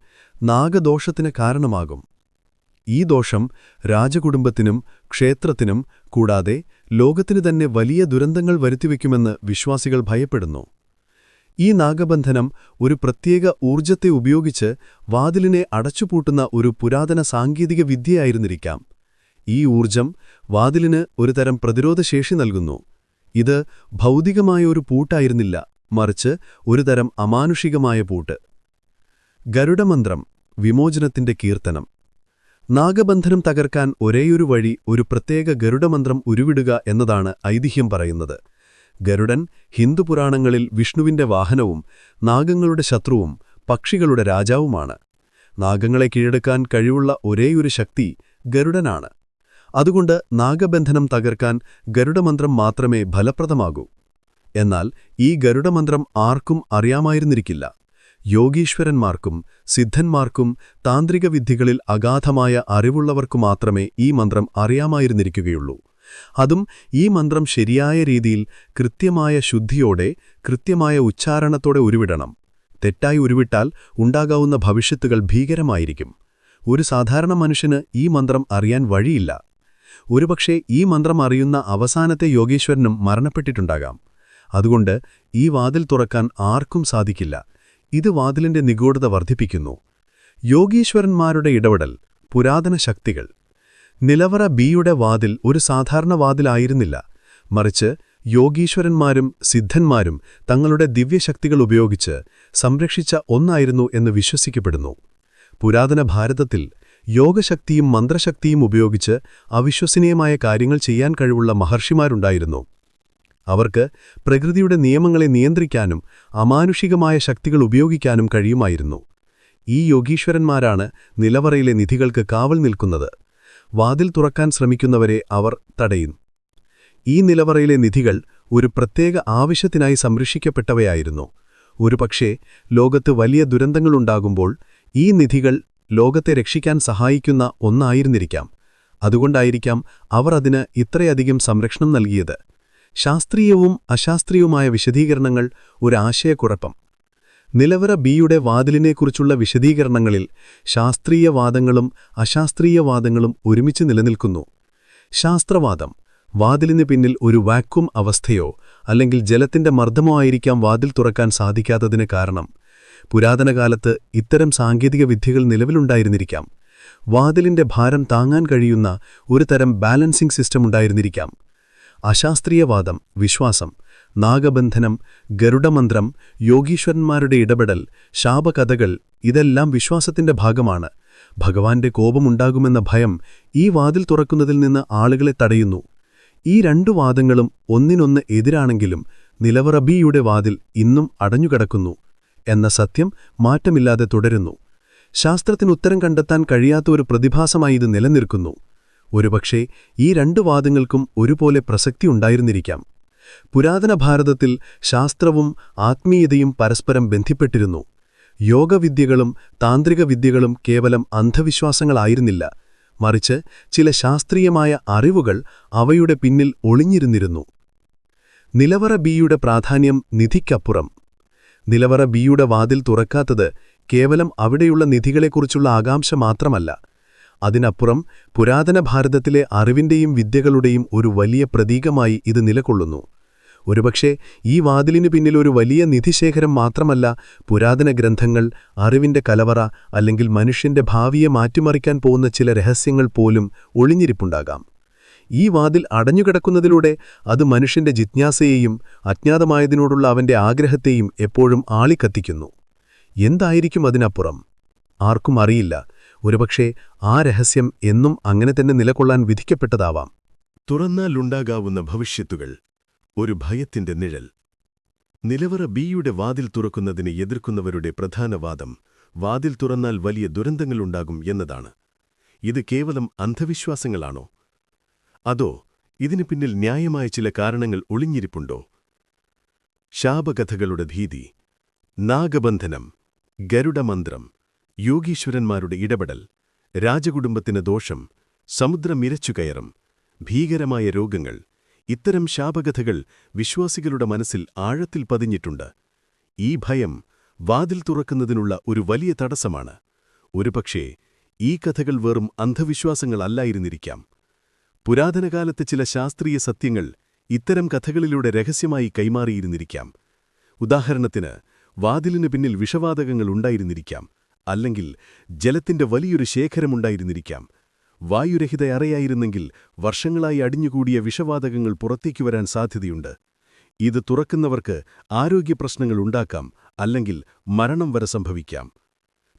നാഗദോഷത്തിന് കാരണമാകും. ഈ ദോഷം രാജകുടുംബത്തിനും ക്ഷേത്രത്തിനും കൂടാതെ ലോകത്തിനു തന്നെ വലിയ ദുരന്തങ്ങൾ വരുത്തിവെക്കുമെന്ന് വിശ്വാസികൾ ഭയപ്പെടുന്നു. ഈ നാഗബന്ധനം ഒരു പ്രത്യേക ഊർജ്ജത്തെ ഉപയോഗിച്ച് വാതിലിനെ അടച്ചുപൂട്ടുന്ന ഒരു പുരാതന സാങ്കേതിക വിദ്യയായിരുന്നിരിക്കാം. ഈ ഊർജ്ജം വാതിലിന് ഒരുതരം പ്രതിരോധശേഷി നൽകുന്നു. ഇത് ഭൗതികമായ ഒരു പൂട്ടായിരുന്നില്ല, മറിച്ച് ഒരുതരം അമാനുഷികമായ പൂട്ട്. ഗരുഡമന്ത്രം, വിമോചനത്തിന്റെ കീർത്തനം. നാഗബന്ധനം തകർക്കാൻ ഒരേയൊരു വഴി ഒരു പ്രത്യേക ഗരുഡമന്ത്രം ഉരുവിടുക എന്നതാണ് ഐതിഹ്യം പറയുന്നത്. ഗരുഡൻ ഹിന്ദുപുരാണങ്ങളിൽ വിഷ്ണുവിന്റെ വാഹനവും നാഗങ്ങളുടെ ശത്രുവും പക്ഷികളുടെ രാജാവുമാണ്. നാഗങ്ങളെ കീഴടക്കാൻ കഴിവുള്ള ഒരേയൊരു ശക്തി ഗരുഡനാണ്. അതുകൊണ്ട് നാഗബന്ധനം തകർക്കാൻ ഗരുഡമന്ത്രം മാത്രമേ ഫലപ്രദമാകൂ. എന്നാൽ ഈ ഗരുഡമന്ത്രം ആർക്കും അറിയാമായിരുന്നിരിക്കില്ല. യോഗീശ്വരന്മാർക്കും സിദ്ധന്മാർക്കും താന്ത്രിക വിദ്യകളിൽ അഗാധമായ അറിവുള്ളവർക്കു മാത്രമേ ഈ മന്ത്രം അറിയാമായിരുന്നിരിക്കുകയുള്ളൂ. അതും ഈ മന്ത്രം ശരിയായ രീതിയിൽ കൃത്യമായ ശുദ്ധിയോടെ കൃത്യമായ ഉച്ചാരണത്തോടെ ഉരുവിടണം. തെറ്റായി ഉരുവിട്ടാൽ ഉണ്ടാകാവുന്ന ഭവിഷ്യത്തുകൾ ഭീകരമായിരിക്കും. ഒരു സാധാരണ മനുഷ്യന് ഈ മന്ത്രം അറിയാൻ വഴിയില്ല. ഒരുപക്ഷേ ഈ മന്ത്രം അറിയുന്ന അവസാനത്തെ യോഗീശ്വരനും മരണപ്പെട്ടിട്ടുണ്ടാകാം. അതുകൊണ്ട് ഈ വാതിൽ തുറക്കാൻ ആർക്കും സാധിക്കില്ല. ഇത് വാതിലിന്റെ നിഗൂഢത വർദ്ധിപ്പിക്കുന്നു. യോഗീശ്വരന്മാരുടെ ഇടപെടൽ, പുരാതന ശക്തികൾ. നിലവറ ബിയുടെ വാതിൽ ഒരു സാധാരണ വാതിലായിരുന്നില്ല. മറിച്ച് യോഗീശ്വരന്മാരും സിദ്ധന്മാരും തങ്ങളുടെ ദിവ്യശക്തികൾ ഉപയോഗിച്ച് സംരക്ഷിച്ച ഒന്നായിരുന്നു എന്ന് വിശ്വസിക്കപ്പെടുന്നു. പുരാതന ഭാരതത്തിൽ യോഗശക്തിയും മന്ത്രശക്തിയും ഉപയോഗിച്ച് അവിശ്വസനീയമായ കാര്യങ്ങൾ ചെയ്യാൻ കഴിവുള്ള മഹർഷിമാരുണ്ടായിരുന്നു. അവർക്ക് പ്രകൃതിയുടെ നിയമങ്ങളെ നിയന്ത്രിക്കാനും അമാനുഷികമായ ശക്തികൾ ഉപയോഗിക്കാനും കഴിയുമായിരുന്നു. ഈ യോഗീശ്വരന്മാരാണ് നിലവറയിലെ നിധികൾക്ക് കാവൽ നിൽക്കുന്നത്. വാതിൽ തുറക്കാൻ ശ്രമിക്കുന്നവരെ അവർ തടയും. ഈ നിലവറയിലെ നിധികൾ ഒരു പ്രത്യേക ആവശ്യത്തിനായി സംരക്ഷിക്കപ്പെട്ടവയായിരുന്നു. ഒരുപക്ഷേ ലോകത്ത് വലിയ ദുരന്തങ്ങളുണ്ടാകുമ്പോൾ ഈ നിധികൾ ലോകത്തെ രക്ഷിക്കാൻ സഹായിക്കുന്ന ഒന്നായിരുന്നിരിക്കാം. അതുകൊണ്ടായിരിക്കാം അവർ അതിന് ഇത്രയധികം സംരക്ഷണം നൽകിയത്. ശാസ്ത്രീയവും അശാസ്ത്രീയവുമായ വിശദീകരണങ്ങൾ ഒരു ആശയക്കുഴപ്പം. നിലവറ ബിയുടെ വാതിലിനെക്കുറിച്ചുള്ള വിശദീകരണങ്ങളിൽ ശാസ്ത്രീയവാദങ്ങളും അശാസ്ത്രീയവാദങ്ങളും ഒരുമിച്ച് നിലനിൽക്കുന്നു. ശാസ്ത്രവാദം: വാതിലിന് പിന്നിൽ ഒരു വാക്വം അവസ്ഥയോ അല്ലെങ്കിൽ ജലത്തിന്റെ മർദ്ദമോ ആയിരിക്കാം വാതിൽ തുറക്കാൻ സാധിക്കാത്തതിന് കാരണം. പുരാതനകാലത്ത് ഇത്തരം സാങ്കേതിക വിദ്യകൾ നിലവിലുണ്ടായിരുന്നിരിക്കാം. വാതിലിന്റെ ഭാരം താങ്ങാൻ കഴിയുന്ന ഒരു തരം ബാലൻസിംഗ് സിസ്റ്റം ഉണ്ടായിരുന്നിരിക്കാം. അശാസ്ത്രീയവാദം, വിശ്വാസം, നാഗബന്ധനം, ഗരുഡമന്ത്രം, യോഗീശ്വരന്മാരുടെ ഇടപെടൽ, ശാപകഥകൾ ഇതെല്ലാം വിശ്വാസത്തിന്റെ ഭാഗമാണ്. ഭഗവാന്റെ കോപമുണ്ടാകുമെന്ന ഭയം ഈ വാതിൽ തുറക്കുന്നതിൽ നിന്ന് ആളുകളെ തടയുന്നു. ഈ രണ്ടു വാദങ്ങളും ഒന്നിനൊന്ന് എതിരാണെങ്കിലും നിലവറ ബിയുടെ വാതിൽ ഇന്നും അടഞ്ഞുകിടക്കുന്നു എന്ന സത്യം മാറ്റമില്ലാതെ തുടരുന്നു. ശാസ്ത്രത്തിന് ഉത്തരം കണ്ടെത്താൻ കഴിയാത്ത ഒരു പ്രതിഭാസമായി ഇത് നിലനിൽക്കുന്നു. ഒരുപക്ഷേ ഈ രണ്ടു വാദങ്ങൾക്കും ഒരുപോലെ പ്രസക്തി ഉണ്ടായിരുന്നിരിക്കാം. പുരാതന ഭാരതത്തിൽ ശാസ്ത്രവും ആത്മീയതയും പരസ്പരം ബന്ധിപ്പെട്ടിരുന്നു. യോഗവിദ്യകളും താന്ത്രിക വിദ്യകളും കേവലം അന്ധവിശ്വാസങ്ങളായിരുന്നില്ല. മറിച്ച് ചില ശാസ്ത്രീയമായ അറിവുകൾ അവയുടെ പിന്നിൽ ഒളിഞ്ഞിരുന്നിരുന്നു. നിലവറ ബിയുടെ പ്രാധാന്യം നിധിക്കപ്പുറം. നിലവറ ബിയുടെ വാതിൽ തുറക്കാത്തത് കേവലം അവിടെയുള്ള നിധികളെക്കുറിച്ചുള്ള ആകാംക്ഷ മാത്രമല്ല. അതിനപ്പുറം പുരാതന ഭാരതത്തിലെ അറിവിന്റെയും വിദ്യകളുടെയും ഒരു വലിയ പ്രതീകമായി ഇത് നിലകൊള്ളുന്നു. ഒരുപക്ഷേ ഈ വാതിലിനു പിന്നിൽ ഒരു വലിയ നിധിശേഖരം മാത്രമല്ല, പുരാതന ഗ്രന്ഥങ്ങൾ, അറിവിന്റെ കലവറ, അല്ലെങ്കിൽ മനുഷ്യന്റെ ഭാവിയെ മാറ്റിമറിക്കാൻ പോകുന്ന ചില രഹസ്യങ്ങൾ പോലും ഒളിഞ്ഞിരിപ്പുണ്ടാകാം. ഈ വാതിൽ അടഞ്ഞുകിടക്കുന്നതിലൂടെ അത് മനുഷ്യന്റെ ജിജ്ഞാസയെയും അജ്ഞാതമായതിനോടുള്ള അവന്റെ ആഗ്രഹത്തെയും എപ്പോഴും ആളിക്കത്തിക്കുന്നു. എന്തായിരിക്കും അതിനപ്പുറം? ആർക്കും അറിയില്ല. ഒരുപക്ഷേ ആ രഹസ്യം എന്നും അങ്ങനെ തന്നെ നിലകൊള്ളാൻ വിധിക്കപ്പെട്ടതാവാം. തുറന്നാലുണ്ടാകാവുന്ന ഭവിഷ്യത്തുകൾ. ഒരു ഭയത്തിന്റെ നിഴൽ. നിലവറ ബിയുടെ വാതിൽ തുറക്കുന്നതിനെ എതിർക്കുന്നവരുടെ പ്രധാന വാദം വാതിൽ തുറന്നാൽ വലിയ ദുരന്തങ്ങളുണ്ടാകും എന്നതാണ്. ഇത് കേവലം അന്ധവിശ്വാസങ്ങളാണോ? അതോ ഇതിനു പിന്നിൽ ന്യായമായ ചില കാരണങ്ങൾ ഒളിഞ്ഞിരിപ്പുണ്ടോ? ശാപകഥകളുടെ ഭീതി, നാഗബന്ധനം, ഗരുഡമന്ത്രം, യോഗീശ്വരന്മാരുടെ ഇടപെടൽ, രാജകുടുംബത്തിന് ദോഷം, സമുദ്രം ഇരച്ചുകയറും, ഭീകരമായ രോഗങ്ങൾ, ഇത്തരം ശാപകഥകൾ വിശ്വാസികളുടെ മനസ്സിൽ ആഴത്തിൽ പതിഞ്ഞിട്ടുണ്ട്. ഈ ഭയം വാതിൽ തുറക്കുന്നതിനുള്ള ഒരു വലിയ തടസ്സമാണ്. ഒരുപക്ഷേ ഈ കഥകൾ വെറും അന്ധവിശ്വാസങ്ങളല്ലായിരുന്നിരിക്കാം. പുരാതനകാലത്ത് ചില ശാസ്ത്രീയ സത്യങ്ങൾ ഇത്തരം കഥകളിലൂടെ രഹസ്യമായി കൈമാറിയിരുന്നിരിക്കാം. ഉദാഹരണത്തിന്, വാതിലിനു പിന്നിൽ വിഷവാതകങ്ങൾ ഉണ്ടായിരുന്നിരിക്കാം, അല്ലെങ്കിൽ ജലത്തിന്റെ വലിയൊരു ശേഖരമുണ്ടായിരുന്നിരിക്കാം. വായുരഹിത അറയായിരുന്നെങ്കിൽ വർഷങ്ങളായി അടിഞ്ഞുകൂടിയ വിഷവാതകങ്ങൾ പുറത്തേക്കു വരാൻ സാധ്യതയുണ്ട്. ഇത് തുറക്കുന്നവർക്ക് ആരോഗ്യപ്രശ്നങ്ങൾ ഉണ്ടാക്കാം, അല്ലെങ്കിൽ മരണം വരെ സംഭവിക്കാം.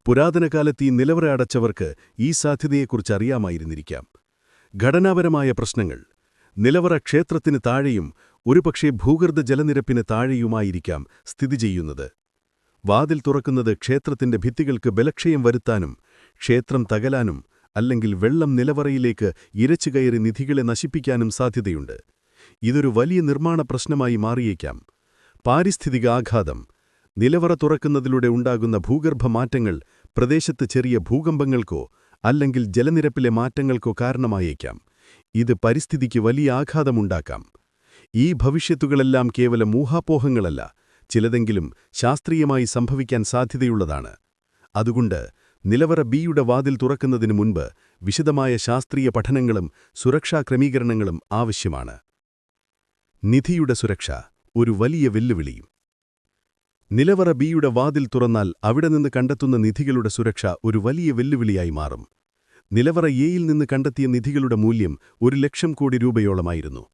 പുരാതനകാലത്ത് ഈ നിലവറ അടച്ചവർക്ക് ഈ സാധ്യതയെക്കുറിച്ച് അറിയാമായിരുന്നിരിക്കാം. ഘടനാപരമായ പ്രശ്നങ്ങൾ. നിലവറ ക്ഷേത്രത്തിന് താഴെയും ഒരുപക്ഷേ ഭൂഗർഭ ജലനിരപ്പിന് താഴെയുമായിരിക്കാം സ്ഥിതി ചെയ്യുന്നത്. വാതിൽ തുറക്കുന്നത് ക്ഷേത്രത്തിന്റെ ഭിത്തികൾക്ക് ബലക്ഷയം വരുത്താനും ക്ഷേത്രം തകലാനും അല്ലെങ്കിൽ വെള്ളം നിലവറയിലേക്ക് ഇരച്ചുകയറി നിധികളെ നശിപ്പിക്കാനും സാധ്യതയുണ്ട്. ഇതൊരു വലിയ നിർമ്മാണ പ്രശ്നമായി മാറിയേക്കാം. പാരിസ്ഥിതിക ആഘാതം. നിലവറ തുറക്കുന്നതിലൂടെ ഉണ്ടാകുന്ന ഭൂഗർഭ മാറ്റങ്ങൾ പ്രദേശത്ത് ചെറിയ ഭൂകമ്പങ്ങൾക്കോ അല്ലെങ്കിൽ ജലനിരപ്പിലെ മാറ്റങ്ങൾക്കോ കാരണമായേക്കാം. ഇത് പരിസ്ഥിതിക്ക് വലിയ ആഘാതമുണ്ടാക്കാം. ഈ ഭവിഷ്യത്തുകളെല്ലാം കേവലം ഊഹാപോഹങ്ങളല്ല, ചിലതെങ്കിലും ശാസ്ത്രീയമായി സംഭവിക്കാൻ സാധ്യതയുള്ളതാണ്. അതുകൊണ്ട് നിലവറ ബിയുടെ വാതിൽ തുറക്കുന്നതിനു മുൻപ് വിശദമായ ശാസ്ത്രീയ പഠനങ്ങളും സുരക്ഷാ ക്രമീകരണങ്ങളും ആവശ്യമാണ്. നിധിയുടെ സുരക്ഷ ഒരു വലിയ വെല്ലുവിളി. നിലവറ ബിയുടെ വാതിൽ തുറന്നാൽ അവിടെ നിന്ന് കണ്ടെത്തുന്ന നിധികളുടെ സുരക്ഷ ഒരു വലിയ വെല്ലുവിളിയായി മാറും. നിലവറ എയിൽ നിന്ന് കണ്ടെത്തിയ നിധികളുടെ മൂല്യം 1,00,000 കോടി രൂപയോളമായിരുന്നു.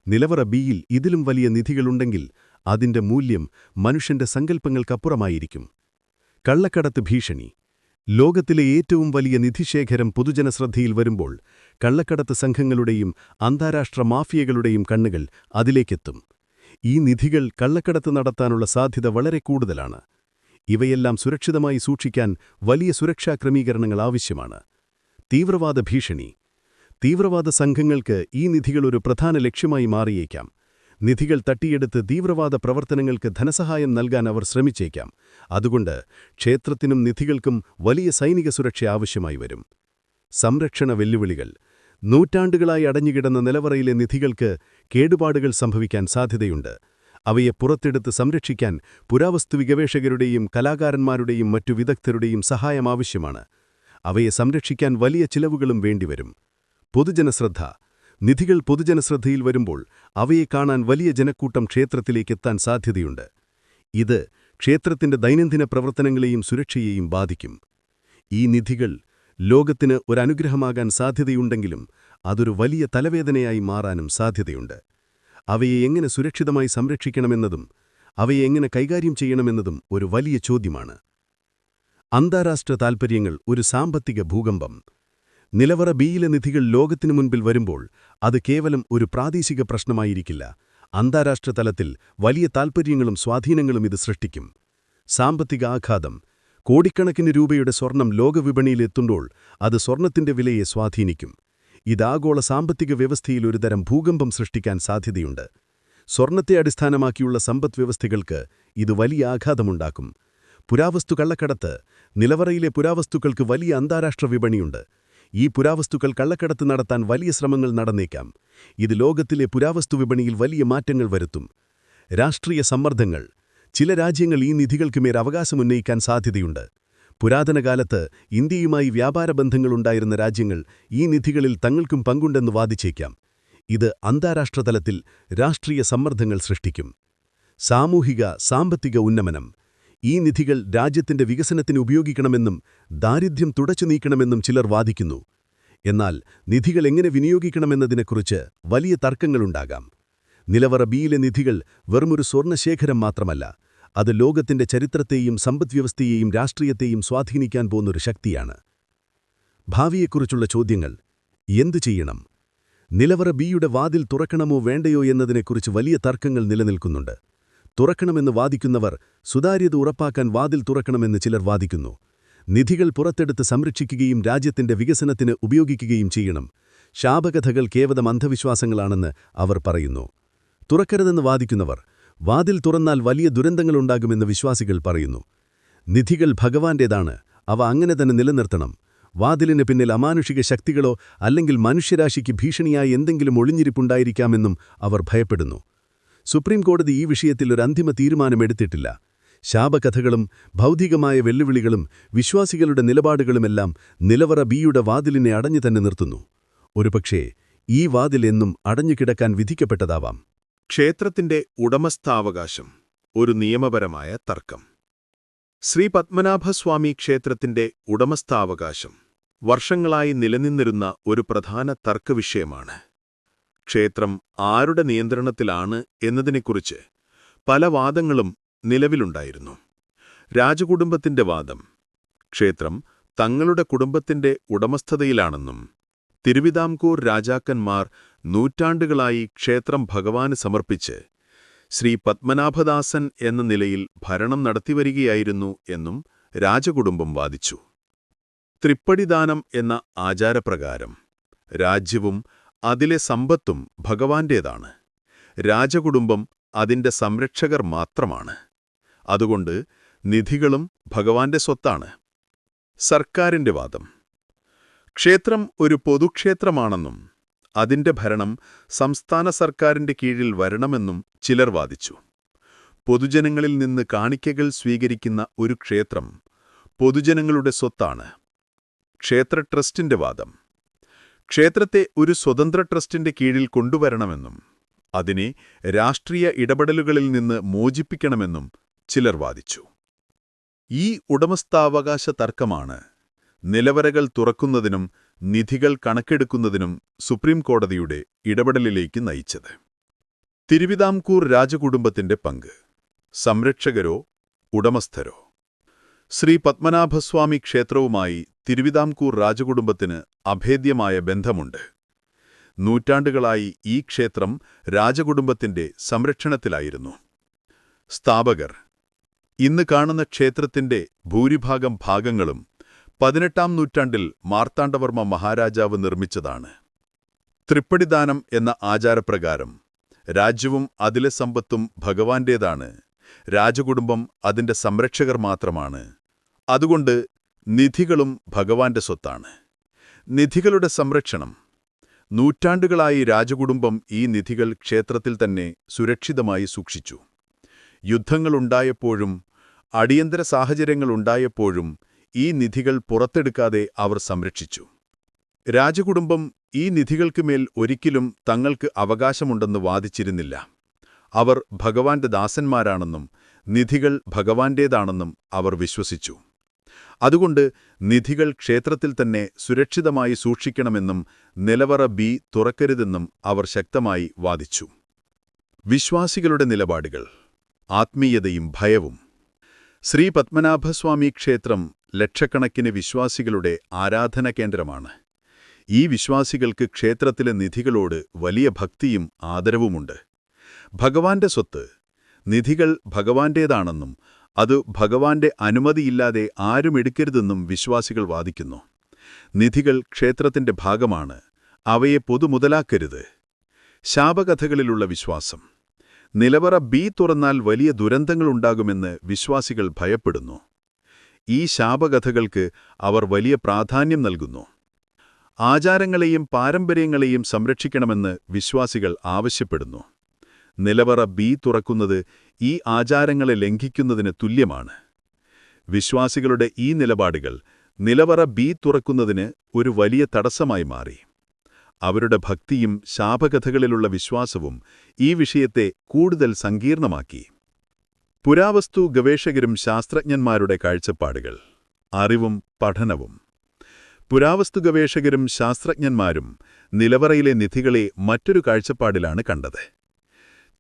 നിലവറ ബിയിൽ ഇതിലും വലിയ നിധികളുണ്ടെങ്കിൽ അതിന്റെ മൂല്യം മനുഷ്യന്റെ സങ്കല്പങ്ങൾക്കപ്പുറമായിരിക്കും. കള്ളക്കടത്ത് ഭീഷണി. ലോകത്തിലെ ഏറ്റവും വലിയ നിധിശേഖരം പൊതുജനശ്രദ്ധയിൽ വരുമ്പോൾ കള്ളക്കടത്ത് സംഘങ്ങളുടെയും അന്താരാഷ്ട്ര മാഫിയകളുടെയും കണ്ണുകൾ അതിലേക്കെത്തും. ഈ നിധികൾ കള്ളക്കടത്ത് നടത്താനുള്ള സാധ്യത വളരെ കൂടുതലാണ്. ഇവയെല്ലാം സുരക്ഷിതമായി സൂക്ഷിക്കാൻ വലിയ സുരക്ഷാ ക്രമീകരണങ്ങൾ ആവശ്യമാണ്. തീവ്രവാദ ഭീഷണി. തീവ്രവാദ സംഘങ്ങൾക്ക് ഈ നിധികൾ ഒരു പ്രധാന ലക്ഷ്യമായി മാറിയേക്കാം. നിധികൾ തട്ടിയെടുത്ത് തീവ്രവാദ പ്രവർത്തനങ്ങൾക്ക് ധനസഹായം നൽകാൻ അവർ ശ്രമിച്ചേക്കാം. അതുകൊണ്ട് ക്ഷേത്രത്തിനും നിധികൾക്കും വലിയ സൈനിക സുരക്ഷ ആവശ്യമായി വരും. സംരക്ഷണ വെല്ലുവിളികൾ. നൂറ്റാണ്ടുകളായി അടഞ്ഞുകിടന്ന നിലവറയിലെ നിധികൾക്ക് കേടുപാടുകൾ സംഭവിക്കാൻ സാധ്യതയുണ്ട്. അവയെ പുറത്തെടുത്ത് സംരക്ഷിക്കാൻ പുരാവസ്തു ഗവേഷകരുടെയും കലാകാരന്മാരുടെയും മറ്റു വിദഗ്ധരുടെയും സഹായം ആവശ്യമാണ്. അവയെ സംരക്ഷിക്കാൻ വലിയ ചിലവുകളും വേണ്ടിവരും. പൊതുജനശ്രദ്ധ. നിധികൾ പൊതുജനശ്രദ്ധയിൽ വരുമ്പോൾ അവയെ കാണാൻ വലിയ ജനക്കൂട്ടം ക്ഷേത്രത്തിലേക്കെത്താൻ സാധ്യതയുണ്ട്. ഇത് ക്ഷേത്രത്തിന്റെ ദൈനംദിന പ്രവർത്തനങ്ങളെയും സുരക്ഷയെയും ബാധിക്കും. ഈ നിധികൾ ലോകത്തിന് ഒരനുഗ്രഹമാകാൻ സാധ്യതയുണ്ടെങ്കിലും അതൊരു വലിയ തലവേദനയായി മാറാനും സാധ്യതയുണ്ട്. അവയെ എങ്ങനെ സുരക്ഷിതമായി സംരക്ഷിക്കണമെന്നതും അവയെ എങ്ങനെ കൈകാര്യം ചെയ്യണമെന്നതും ഒരു വലിയ ചോദ്യമാണ്. അന്താരാഷ്ട്ര താൽപ്പര്യങ്ങൾ. ഒരു സാമ്പത്തിക ഭൂകമ്പം. നിലവറ ബിയിലെ നിധികൾ ലോകത്തിനു മുൻപിൽ വരുമ്പോൾ അത് കേവലം ഒരു പ്രാദേശിക പ്രശ്നമായിരിക്കില്ല. അന്താരാഷ്ട്ര തലത്തിൽ വലിയ താൽപ്പര്യങ്ങളും സ്വാധീനങ്ങളും ഇത് സൃഷ്ടിക്കും. സാമ്പത്തിക ആഘാതം. കോടിക്കണക്കിന് രൂപയുടെ സ്വർണം ലോകവിപണിയിലെത്തുമ്പോൾ അത് സ്വർണത്തിന്റെ വിലയെ സ്വാധീനിക്കും. ഇത് ആഗോള സാമ്പത്തിക വ്യവസ്ഥയിൽ ഒരുതരം ഭൂകമ്പം സൃഷ്ടിക്കാൻ സാധ്യതയുണ്ട്. സ്വർണത്തെ അടിസ്ഥാനമാക്കിയുള്ള സമ്പദ്വ്യവസ്ഥകൾക്ക് ഇത് വലിയ ആഘാതമുണ്ടാക്കും. പുരാവസ്തു കള്ളക്കടത്ത്. നിലവറയിലെ പുരാവസ്തുക്കൾക്ക് വലിയ അന്താരാഷ്ട്ര വിപണിയുണ്ട്. ഈ പുരാവസ്തുക്കൾ കള്ളക്കടത്ത് നടത്താൻ വലിയ ശ്രമങ്ങൾ നടന്നേക്കാം. ഇത് ലോകത്തിലെ പുരാവസ്തു വിപണിയിൽ വലിയ മാറ്റങ്ങൾ വരുത്തും. രാഷ്ട്രീയ സമ്മർദ്ദങ്ങൾ. ചില രാജ്യങ്ങൾ ഈ നിധികൾക്കുമേൽ അവകാശമുന്നയിക്കാൻ സാധ്യതയുണ്ട്. പുരാതനകാലത്ത് ഇന്ത്യയുമായി വ്യാപാര ബന്ധങ്ങളുണ്ടായിരുന്ന രാജ്യങ്ങൾ ഈ നിധികളിൽ തങ്ങൾക്കും പങ്കുണ്ടെന്ന് വാദിച്ചേക്കാം. ഇത് അന്താരാഷ്ട്രതലത്തിൽ രാഷ്ട്രീയ സമ്മർദ്ദങ്ങൾ സൃഷ്ടിക്കും. സാമൂഹിക സാമ്പത്തിക ഉന്നമനം. ഈ നിധികൾ രാജ്യത്തിന്റെ വികസനത്തിന് ഉപയോഗിക്കണമെന്നും ദാരിദ്ര്യം തുടച്ചു നീക്കണമെന്നും ചിലർ വാദിക്കുന്നു. എന്നാൽ നിധികൾ എങ്ങനെ വിനിയോഗിക്കണമെന്നതിനെക്കുറിച്ച് വലിയ തർക്കങ്ങളുണ്ടാകാം. നിലവറ ബിയിലെ നിധികൾ വെറുമൊരു സ്വർണ്ണശേഖരം മാത്രമല്ല, അത് ലോകത്തിന്റെ ചരിത്രത്തെയും സമ്പദ്വ്യവസ്ഥയെയും രാഷ്ട്രീയത്തെയും സ്വാധീനിക്കാൻ പോകുന്നൊരു ശക്തിയാണ്. ഭാവിയെക്കുറിച്ചുള്ള ചോദ്യങ്ങൾ. എന്തു ചെയ്യണം? നിലവറ ബിയുടെ വാതിൽ തുറക്കണമോ വേണ്ടയോ എന്നതിനെക്കുറിച്ച് വലിയ തർക്കങ്ങൾ നിലനിൽക്കുന്നുണ്ട്. തുറക്കണമെന്ന് വാദിക്കുന്നവർ സുതാര്യത ഉറപ്പാക്കാൻ വാതിൽ തുറക്കണമെന്ന് ചിലർ വാദിക്കുന്നു. നിധികൾ പുറത്തെടുത്ത് സംരക്ഷിക്കുകയും രാജ്യത്തിന്റെ വികസനത്തിന് ഉപയോഗിക്കുകയും ചെയ്യണം. ശാപകഥകൾ കേവലം അന്ധവിശ്വാസങ്ങളാണെന്ന് അവർ പറയുന്നു. തുറക്കരുതെന്ന് വാദിക്കുന്നവർ വാതിൽ തുറന്നാൽ വലിയ ദുരന്തങ്ങളുണ്ടാകുമെന്ന് വിശ്വാസികൾ പറയുന്നു. നിധികൾ ഭഗവാന്റേതാണ്, അവ അങ്ങനെ തന്നെ നിലനിർത്തണം. വാതിലിന് പിന്നിൽ അമാനുഷിക ശക്തികളോ അല്ലെങ്കിൽ മനുഷ്യരാശിക്ക് ഭീഷണിയായി എന്തെങ്കിലും ഒളിഞ്ഞിരിപ്പുണ്ടായിരിക്കാമെന്നും അവർ ഭയപ്പെടുന്നു. സുപ്രീം കോടതി ഈ വിഷയത്തിൽ ഒരു അന്തിമ തീരുമാനമെടുത്തിട്ടില്ല. ശാപകഥകളും ഭൗതികമായ വെല്ലുവിളികളും വിശ്വാസികളുടെ നിലപാടുകളുമെല്ലാം നിലവറ ബിയുടെ വാതിലിനെ അടഞ്ഞു തന്നെ നിർത്തുന്നു. ഒരുപക്ഷേ ഈ വാതിൽ എന്നും അടഞ്ഞുകിടക്കാൻ വിധിക്കപ്പെട്ടതാവാം. ക്ഷേത്രത്തിന്റെ ഉടമസ്ഥാവകാശം. ഒരു നിയമപരമായ തർക്കം. ശ്രീ പത്മനാഭസ്വാമി ക്ഷേത്രത്തിന്റെ ഉടമസ്ഥാവകാശം വർഷങ്ങളായി നിലനിന്നിരുന്ന ഒരു പ്രധാന തർക്കവിഷയമാണ്. ക്ഷേത്രം ആരുടെ നിയന്ത്രണത്തിലാണ് എന്നതിനെക്കുറിച്ച് പല വാദങ്ങളും നിലവിലുണ്ടായിരുന്നു. രാജകുടുംബത്തിന്റെ വാദം ക്ഷേത്രം തങ്ങളുടെ കുടുംബത്തിന്റെ ഉടമസ്ഥതയിലാണെന്നും തിരുവിതാംകൂർ രാജാക്കന്മാർ നൂറ്റാണ്ടുകളായി ക്ഷേത്രം ഭഗവാന് സമർപ്പിച്ച് ശ്രീ പത്മനാഭദാസൻ എന്ന നിലയിൽ ഭരണം നടത്തിവരികയായിരുന്നു എന്നും രാജകുടുംബം വാദിച്ചു. തൃപ്പടിദാനം എന്ന ആചാരപ്രകാരം രാജ്യവും അതിലെ സമ്പത്തും ഭഗവാന്റേതാണ്. രാജകുടുംബം അതിന്റെ സംരക്ഷകർ മാത്രമാണ്. അതുകൊണ്ട് നിധികളും ഭഗവാന്റെ സ്വത്താണ്. സർക്കാരിന്റെ വാദം: ക്ഷേത്രം ഒരു പൊതുക്ഷേത്രമാണെന്നും അതിന്റെ ഭരണം സംസ്ഥാന സർക്കാരിന്റെ കീഴിൽ വരണമെന്നും ചിലർ വാദിച്ചു. പൊതുജനങ്ങളിൽ നിന്ന് കാണിക്കകൾ സ്വീകരിക്കുന്ന ഒരു ക്ഷേത്രം പൊതുജനങ്ങളുടെ സ്വത്താണ്. ക്ഷേത്ര ട്രസ്റ്റിന്റെ വാദം: ക്ഷേത്രത്തെ ഒരു സ്വതന്ത്ര ട്രസ്റ്റിന്റെ കീഴിൽ കൊണ്ടുവരണമെന്നും അതിനെ രാഷ്ട്രീയ ഇടപെടലുകളിൽ നിന്ന് മോചിപ്പിക്കണമെന്നും ചിലർ വാദിച്ചു. ഈ ഉടമസ്ഥാവകാശ തർക്കമാണ് നിലവറകൾ തുറക്കുന്നതിനും നിധികൾ കണക്കെടുക്കുന്നതിനും സുപ്രീം കോടതിയുടെ ഇടപെടലിലേക്ക് നയിച്ചത്. തിരുവിതാംകൂർ രാജകുടുംബത്തിന്റെ പങ്ക്: സംരക്ഷകരോ ഉടമസ്ഥരോ? ശ്രീ പത്മനാഭസ്വാമി ക്ഷേത്രവുമായി തിരുവിതാംകൂർ രാജകുടുംബത്തിന് അഭേദ്യമായ ബന്ധമുണ്ട്. നൂറ്റാണ്ടുകളായി ഈ ക്ഷേത്രം രാജകുടുംബത്തിന്റെ സംരക്ഷണത്തിലായിരുന്നു. സ്ഥാപകർ: ഇന്ന് കാണുന്ന ക്ഷേത്രത്തിന്റെ ഭൂരിഭാഗം ഭാഗങ്ങളും 18-ാം നൂറ്റാണ്ടിൽ മാർത്താണ്ഡവർമ്മ മഹാരാജാവ് നിർമ്മിച്ചതാണ്. തൃപ്പടിദാനം എന്ന ആചാരപ്രകാരം രാജ്യവും അതിലെ സമ്പത്തും ഭഗവാന്റേതാണ്. രാജകുടുംബം അതിന്റെ സംരക്ഷകർ മാത്രമാണ്. അതുകൊണ്ട് നിധികളും ഭഗവാന്റെ സ്വത്താണ്. നിധികളുടെ സംരക്ഷണം: നൂറ്റാണ്ടുകളായി രാജകുടുംബം ഈ നിധികൾ ക്ഷേത്രത്തിൽ തന്നെ സുരക്ഷിതമായി സൂക്ഷിച്ചു. യുദ്ധങ്ങളുണ്ടായപ്പോഴും അടിയന്തര സാഹചര്യങ്ങളുണ്ടായപ്പോഴും ഈ നിധികൾ പുറത്തെടുക്കാതെ അവർ സംരക്ഷിച്ചു. രാജകുടുംബം ഈ നിധികൾക്കുമേൽ ഒരിക്കലും തങ്ങൾക്ക് അവകാശമുണ്ടെന്ന് വാദിച്ചിരുന്നില്ല. അവർ ഭഗവാന്റെ ദാസന്മാരാണെന്നും നിധികൾ ഭഗവാന്റേതാണെന്നും അവർ വിശ്വസിച്ചു. അതുകൊണ്ട് നിധികൾ ക്ഷേത്രത്തിൽ തന്നെ സുരക്ഷിതമായി സൂക്ഷിക്കണമെന്നും നിലവറ ബി തുറക്കരുതെന്നും അവർ ശക്തമായി വാദിച്ചു. വിശ്വാസികളുടെ നിലപാടുകൾ: ആത്മീയതയും ഭയവും. ശ്രീ പത്മനാഭസ്വാമി ക്ഷേത്രം ലക്ഷക്കണക്കിന് വിശ്വാസികളുടെ ആരാധന കേന്ദ്രമാണ്. ഈ വിശ്വാസികൾക്ക് ക്ഷേത്രത്തിലെ നിധികളോട് വലിയ ഭക്തിയും ആദരവുമുണ്ട്. ഭഗവാന്റെ സ്വത്ത്: നിധികൾ ഭഗവാന്റേതാണെന്നും അത് ഭഗവാന്റെ അനുമതിയില്ലാതെ ആരും എടുക്കരുതെന്നും വിശ്വാസികൾ വാദിക്കുന്നു. നിധികൾ ക്ഷേത്രത്തിന്റെ ഭാഗമാണ്. അവയെ പൊതുമുതലാക്കരുത്. ശാപകഥകളിലുള്ള വിശ്വാസം: നിലവറ ബി തുറന്നാൽ വലിയ ദുരന്തങ്ങളുണ്ടാകുമെന്ന് വിശ്വാസികൾ ഭയപ്പെടുന്നു. ഈ ശാപകഥകൾക്ക് അവർ വലിയ പ്രാധാന്യം നൽകുന്നു. ആചാരങ്ങളെയും പാരമ്പര്യങ്ങളെയും സംരക്ഷിക്കണമെന്ന് വിശ്വാസികൾ ആവശ്യപ്പെടുന്നു. നിലവറ ബി തുറക്കുന്നത് ഈ ആചാരങ്ങളെ ലംഘിക്കുന്നതിന് തുല്യമാണ്. വിശ്വാസികളുടെ ഈ നിലപാടുകൾ നിലവറ ബി തുറക്കുന്നതിന് ഒരു വലിയ തടസ്സമായി മാറി. അവരുടെ ഭക്തിയും ശാപകഥകളിലുള്ള വിശ്വാസവും ഈ വിഷയത്തെ കൂടുതൽ സങ്കീർണമാക്കി. പുരാവസ്തു ഗവേഷകരും ശാസ്ത്രജ്ഞന്മാരുടെ കാഴ്ചപ്പാടുകൾ: അറിവും പഠനവും. പുരാവസ്തു ഗവേഷകരും ശാസ്ത്രജ്ഞന്മാരും നിലവറയിലെ നിധികളെ മറ്റൊരു കാഴ്ചപ്പാടിലാണ് കണ്ടത്.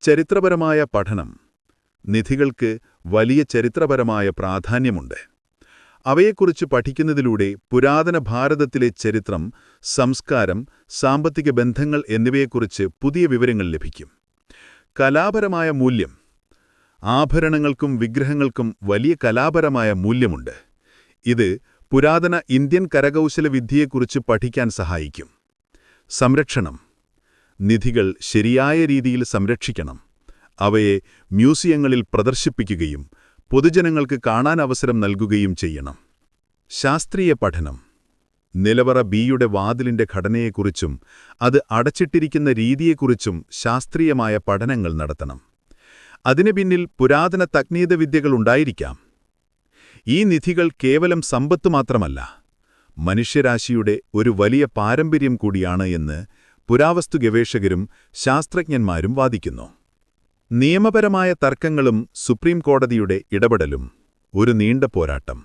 ചരിത്രപരമായ പഠനം: നിധികൾക്ക് വലിയ ചരിത്രപരമായ പ്രാധാന്യമുണ്ട്. അവയെക്കുറിച്ച് പഠിക്കുന്നതിലൂടെ പുരാതന ഭാരതത്തിലെ ചരിത്രം, സംസ്കാരം, സാമ്പത്തിക ബന്ധങ്ങൾ എന്നിവയെക്കുറിച്ച് പുതിയ വിവരങ്ങൾ ലഭിക്കും. കലാപരമായ മൂല്യം: ആഭരണങ്ങൾക്കും വിഗ്രഹങ്ങൾക്കും വലിയ കലാപരമായ മൂല്യമുണ്ട്. ഇത് പുരാതന ഇന്ത്യൻ കരകൗശല വിദ്യയെക്കുറിച്ച് പഠിക്കാൻ സഹായിക്കും. സംരക്ഷണം: നിധികൾ ശരിയായ രീതിയിൽ സംരക്ഷിക്കണം. അവയെ മ്യൂസിയങ്ങളിൽ പ്രദർശിപ്പിക്കുകയും പൊതുജനങ്ങൾക്ക് കാണാൻ അവസരം നൽകുകയും ചെയ്യണം. ശാസ്ത്രീയ പഠനം: നിലവറ ബിയുടെ വാതിലിന്റെ ഘടനയെക്കുറിച്ചും അത് അടച്ചിട്ടിരിക്കുന്ന രീതിയെക്കുറിച്ചും ശാസ്ത്രീയമായ പഠനങ്ങൾ നടത്തണം. അതിനു പിന്നിൽ പുരാതന തക്നീതവിദ്യകളുണ്ടായിരിക്കാം. ഈ നിധികൾ കേവലം സമ്പത്ത് മാത്രമല്ല, മനുഷ്യരാശിയുടെ ഒരു വലിയ പാരമ്പര്യം കൂടിയാണ് എന്ന് പുരാവസ്തു ഗവേഷകരും ശാസ്ത്രജ്ഞന്മാരും വാദിക്കുന്നു. നിയമപരമായ തർക്കങ്ങളും സുപ്രീം കോടതിയുടെ ഇടപെടലും. ഒരു നീണ്ട പോരാട്ടം.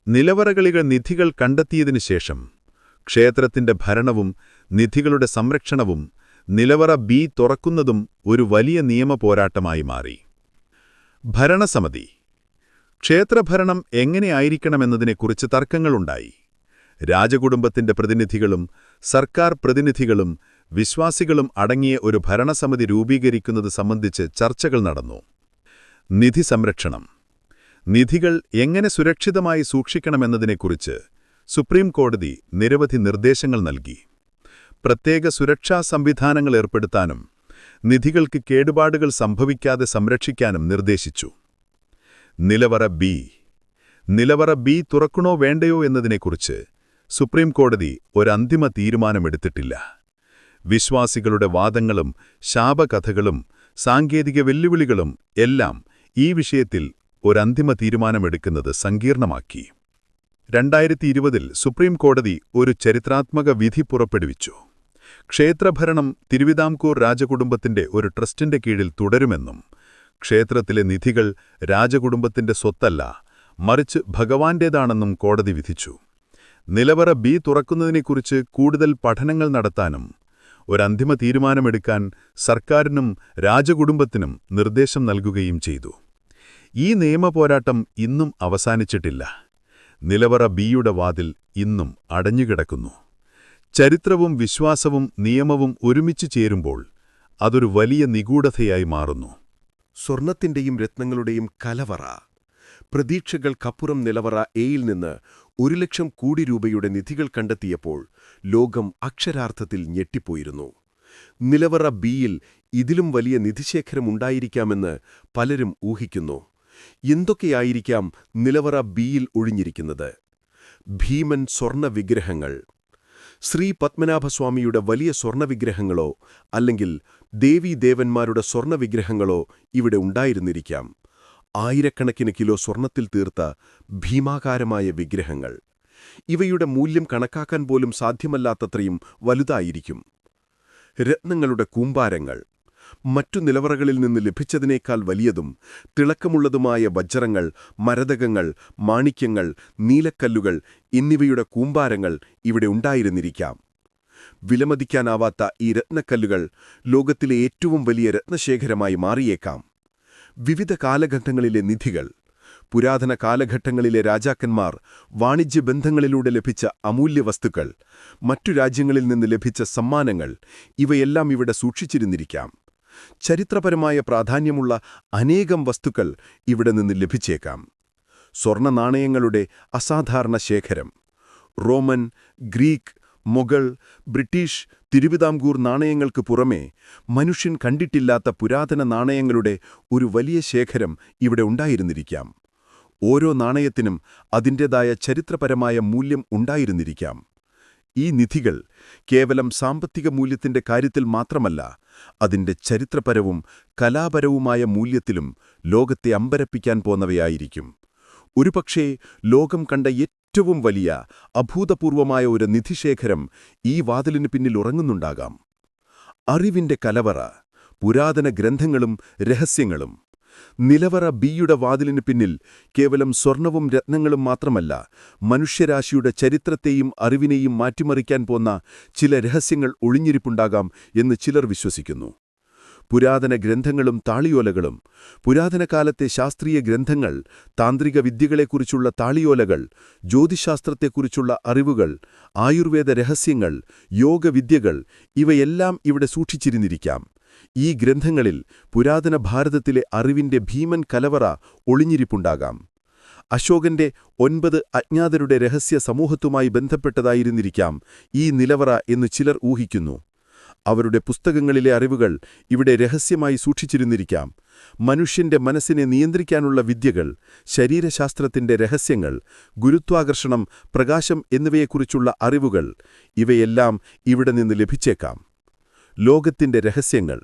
നിലവറകളിൽ നിധികൾ കണ്ടെത്തിയതിനുശേഷം ക്ഷേത്രത്തിന്റെ ഭരണവും നിധികളുടെ സംരക്ഷണവും നിലവറ ബി തുറക്കുന്നതും ഒരു വലിയ നിയമപോരാട്ടമായി മാറി. ഭരണസമിതി: ക്ഷേത്രഭരണം എങ്ങനെയായിരിക്കണമെന്നതിനെക്കുറിച്ച് തർക്കങ്ങളുണ്ടായി. രാജകുടുംബത്തിന്റെ പ്രതിനിധികളും സർക്കാർ പ്രതിനിധികളും വിശ്വാസികളും അടങ്ങിയ ഒരു ഭരണസമിതി രൂപീകരിക്കുന്നത് സംബന്ധിച്ച് ചർച്ചകൾ നടന്നു. നിധി സംരക്ഷണം. നിധികൾ എങ്ങനെ സുരക്ഷിതമായി സൂക്ഷിക്കണമെന്നതിനെക്കുറിച്ച് സുപ്രീം കോടതി നിരവധി നിർദ്ദേശങ്ങൾ നൽകി. പ്രത്യേക സുരക്ഷാ സംവിധാനങ്ങൾ ഏർപ്പെടുത്താനും നിധികൾക്ക് കേടുപാടുകൾ സംഭവിക്കാതെ സംരക്ഷിക്കാനും നിർദ്ദേശിച്ചു. നിലവറ ബി തുറക്കണോ വേണ്ടയോ എന്നതിനെക്കുറിച്ച് സുപ്രീം കോടതി ഒരന്തിമ തീരുമാനമെടുത്തിട്ടില്ല. വിശ്വാസികളുടെ വാദങ്ങളും ശാപകഥകളും സാങ്കേതിക വെല്ലുവിളികളും എല്ലാം ഈ വിഷയത്തിൽ ഒരന്തിമ തീരുമാനമെടുക്കുന്നത് സങ്കീർണമാക്കി. 2020-ൽ സുപ്രീം കോടതി ഒരു ചരിത്രാത്മക വിധി പുറപ്പെടുവിച്ചു. ക്ഷേത്രഭരണം തിരുവിതാംകൂർ രാജകുടുംബത്തിന്റെ ഒരു ട്രസ്റ്റിന്റെ കീഴിൽ തുടരുമെന്നും ക്ഷേത്രത്തിലെ നിധികൾ രാജകുടുംബത്തിന്റെ സ്വത്തല്ല, മറിച്ച് ഭഗവാന്റേതാണെന്നും കോടതി വിധിച്ചു. നിലവറ ബി തുറക്കുന്നതിനെക്കുറിച്ച് കൂടുതൽ പഠനങ്ങൾ നടത്താനും ഒരന്തിമ തീരുമാനമെടുക്കാൻ സർക്കാരിനും രാജകുടുംബത്തിനും നിർദ്ദേശം നൽകുകയും ചെയ്തു. ഈ നിയമപോരാട്ടം ഇന്നും അവസാനിച്ചിട്ടില്ല. നിലവറ ബിയുടെ വാതിൽ ഇന്നും അടഞ്ഞുകിടക്കുന്നു. ചരിത്രവും വിശ്വാസവും നിയമവും ഒരുമിച്ച് ചേരുമ്പോൾ അതൊരു വലിയ നിഗൂഢതയായി മാറുന്നു. സ്വർണത്തിന്റെയും രത്നങ്ങളുടെയും കലവറ. പ്രതീക്ഷകൾക്കപ്പുറം നിലവറ എയിൽ നിന്ന് 1 ലക്ഷം കോടി രൂപയുടെ നിധികൾ കണ്ടെത്തിയപ്പോൾ ലോകം അക്ഷരാർത്ഥത്തിൽ ഞെട്ടിപ്പോയിരുന്നു. നിലവറ ബിയിൽ ഇതിലും വലിയ നിധിശേഖരമുണ്ടായിരിക്കാമെന്ന് പലരും ഊഹിക്കുന്നു. എന്തൊക്കെയായിരിക്കാം നിലവറ ബിയിൽ ഒളിഞ്ഞിരിക്കുന്നത്? ഭീമൻ സ്വർണ്ണ വിഗ്രഹങ്ങൾ. ശ്രീ പത്മനാഭസ്വാമിയുടെ വലിയ സ്വർണ്ണവിഗ്രഹങ്ങളോ അല്ലെങ്കിൽ ദേവീദേവന്മാരുടെ സ്വർണ്ണവിഗ്രഹങ്ങളോ ഇവിടെ ഉണ്ടായിരുന്നിരിക്കാം. ആയിരക്കണക്കിന് കിലോ സ്വർണത്തിൽ തീർത്ത ഭീമാകാരമായ വിഗ്രഹങ്ങൾ. ഇവയുടെ മൂല്യം കണക്കാക്കാൻ പോലും സാധ്യമല്ലാത്തത്രയും വലുതായിരിക്കും. രത്നങ്ങളുടെ കൂമ്പാരങ്ങൾ. മറ്റു നിലവറകളിൽ നിന്ന് ലഭിച്ചതിനേക്കാൾ വലിയതും തിളക്കമുള്ളതുമായ വജ്രങ്ങൾ, മരതകങ്ങൾ, മാണിക്യങ്ങൾ, നീലക്കല്ലുകൾ എന്നിവയുടെ കൂമ്പാരങ്ങൾ ഇവിടെ ഉണ്ടായിരുന്നിരിക്കാം. വിലമതിക്കാനാവാത്ത ഈ രത്നക്കല്ലുകൾ ലോകത്തിലെ ഏറ്റവും വലിയ രത്നശേഖരമായി മാറിയേക്കാം. വിവിധ കാലഘട്ടങ്ങളിലെ നിധികൾ. പുരാതന കാലഘട്ടങ്ങളിലെ രാജാക്കന്മാർ വാണിജ്യബന്ധങ്ങളിലൂടെ ലഭിച്ച അമൂല്യ വസ്തുക്കൾ, മറ്റു രാജ്യങ്ങളിൽ നിന്ന് ലഭിച്ച സമ്മാനങ്ങൾ, ഇവയെല്ലാം ഇവിടെ സൂക്ഷിച്ചിരുന്നിരിക്കാം. ചരിത്രപരമായ പ്രാധാന്യമുള്ള അനേകം വസ്തുക്കൾ ഇവിടെ നിന്ന് ലഭിച്ചേക്കാം. സ്വർണ്ണ നാണയങ്ങളുടെ അസാധാരണ ശേഖരം. Roman, Greek, Mughal, British, Thiruvithamkoor നാണയങ്ങൾക്ക് പുറമേ മനുഷ്യൻ കണ്ടിട്ടില്ലാത്ത പുരാതന നാണയങ്ങളുടെ ഒരു വലിയ ശേഖരം ഇവിടെ ഉണ്ടായിരുന്നിരിക്കാം. ഓരോ നാണയത്തിനും അതിൻ്റെതായ ചരിത്രപരമായ മൂല്യം ഉണ്ടായിരുന്നിരിക്കാം. ഈ നിധികൾ കേവലം സാമ്പത്തിക മൂല്യത്തിന്റെ കാര്യത്തിൽ മാത്രമല്ല, അതിന്റെ ചരിത്രപരവും കലാപരവുമായ മൂല്യത്തിലും ലോകത്തെ അമ്പരപ്പിക്കാൻ പോന്നവയായിരിക്കും. ഒരുപക്ഷേ ലോകം കണ്ട ഏറ്റവും വലിയ അഭൂതപൂർവമായ ഒരു നിധിശേഖരം ഈ വാതിലിനു പിന്നിൽ ഉറങ്ങുന്നുണ്ടാകാം. അറിവിന്റെ കലവറ. പുരാതന ഗ്രന്ഥങ്ങളും രഹസ്യങ്ങളും. നിലവറ ബിയുടെ വാതിലിനു പിന്നിൽ കേവലം സ്വർണവും രത്നങ്ങളും മാത്രമല്ല, മനുഷ്യരാശിയുടെ ചരിത്രത്തെയും അറിവിനെയും മാറ്റിമറിക്കാൻ പോന്ന ചില രഹസ്യങ്ങൾ ഒളിഞ്ഞിരിപ്പുണ്ടാകാം എന്ന് ചിലർ വിശ്വസിക്കുന്നു. പുരാതന ഗ്രന്ഥങ്ങളും താളിയോലകളും. പുരാതന കാലത്തെ ശാസ്ത്രീയ ഗ്രന്ഥങ്ങൾ, താന്ത്രിക വിദ്യകളെക്കുറിച്ചുള്ള താളിയോലകൾ, ജ്യോതിശാസ്ത്രത്തെക്കുറിച്ചുള്ള അറിവുകൾ, ആയുർവേദ രഹസ്യങ്ങൾ, യോഗവിദ്യകൾ, ഇവയെല്ലാം ഇവിടെ സൂക്ഷിച്ചിരുന്നിരിക്കാം. ഈ ഗ്രന്ഥങ്ങളിൽ പുരാതന ഭാരതത്തിലെ അറിവിന്റെ ഭീമൻ കലവറ ഒളിഞ്ഞിരിപ്പുണ്ടാകാം. അശോകന്റെ 9 അജ്ഞാതരുടെ രഹസ്യ സമൂഹത്തുമായി ബന്ധപ്പെട്ടതായിരുന്നിരിക്കാം ഈ നിലവറ എന്ന് ചിലർ ഊഹിക്കുന്നു. അവരുടെ പുസ്തകങ്ങളിലെ അറിവുകൾ ഇവിടെ രഹസ്യമായി സൂക്ഷിച്ചിരുന്നിരിക്കാം. മനുഷ്യന്റെ മനസ്സിനെ നിയന്ത്രിക്കാനുള്ള വിദ്യകൾ, ശരീരശാസ്ത്രത്തിന്റെ രഹസ്യങ്ങൾ, ഗുരുത്വാകർഷണം, പ്രകാശം എന്നിവയെക്കുറിച്ചുള്ള അറിവുകൾ, ഇവയെല്ലാം ഇവിടെ നിന്ന് ലഭിച്ചേക്കാം. ലോകത്തിന്റെ രഹസ്യങ്ങൾ.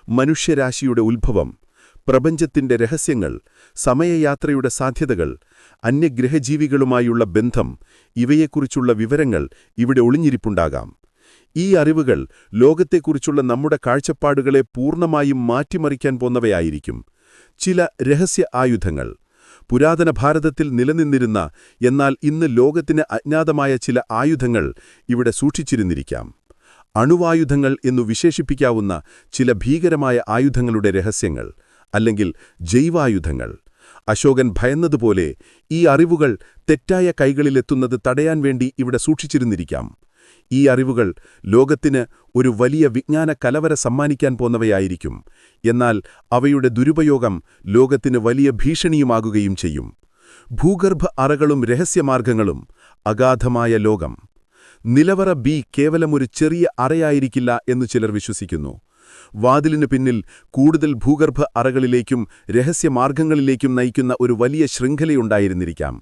മനുഷ്യരാശിയുടെ ഉത്ഭവം, പ്രപഞ്ചത്തിന്റെ രഹസ്യങ്ങൾ, സമയയാത്രയുടെ സാധ്യതകൾ, അന്യഗ്രഹജീവികളുമായുള്ള ബന്ധം, ഇവയെക്കുറിച്ചുള്ള വിവരങ്ങൾ ഇവിടെ ഒളിഞ്ഞിരിപ്പുണ്ടാകാം. ഈ അറിവുകൾ ലോകത്തെക്കുറിച്ചുള്ള നമ്മുടെ കാഴ്ചപ്പാടുകളെ പൂർണ്ണമായും മാറ്റിമറിക്കാൻ പോന്നവയായിരിക്കും. ചില രഹസ്യ ആയുധങ്ങൾ. പുരാതന ഭാരതത്തിൽ നിലനിന്നിരുന്ന എന്നാൽ ഇന്ന് ലോകത്തിന് അജ്ഞാതമായ ചില ആയുധങ്ങൾ ഇവിടെ സൂക്ഷിച്ചിരുന്നിരിക്കാം. അണുവായുധങ്ങൾ എന്നു വിശേഷിപ്പിക്കാവുന്ന ചില ഭീകരമായ ആയുധങ്ങളുടെ രഹസ്യങ്ങൾ, അല്ലെങ്കിൽ ജൈവായുധങ്ങൾ. അശോകൻ ഭയന്നതുപോലെ ഈ അറിവുകൾ തെറ്റായ കൈകളിലെത്തുന്നത് തടയാൻ വേണ്ടി ഇവിടെ സൂക്ഷിച്ചിരുന്നിരിക്കാം. ഈ അറിവുകൾ ലോകത്തിന് ഒരു വലിയ വിജ്ഞാന കലവര സമ്മാനിക്കാൻ പോന്നവയായിരിക്കും. എന്നാൽ അവയുടെ ദുരുപയോഗം ലോകത്തിന് വലിയ ഭീഷണിയുമാകുകയും ചെയ്യും. ഭൂഗർഭ അറകളും രഹസ്യമാർഗങ്ങളും, അഗാധമായ ലോകം. നിലവറ ബി കേവലമൊരു ചെറിയ അറയായിരിക്കില്ല എന്നു ചിലർ വിശ്വസിക്കുന്നു. വാതിലിനു പിന്നിൽ കൂടുതൽ ഭൂഗർഭ അറകളിലേക്കും രഹസ്യമാർഗങ്ങളിലേക്കും നയിക്കുന്ന ഒരു വലിയ ശൃംഖലയുണ്ടായിരുന്നിരിക്കാം.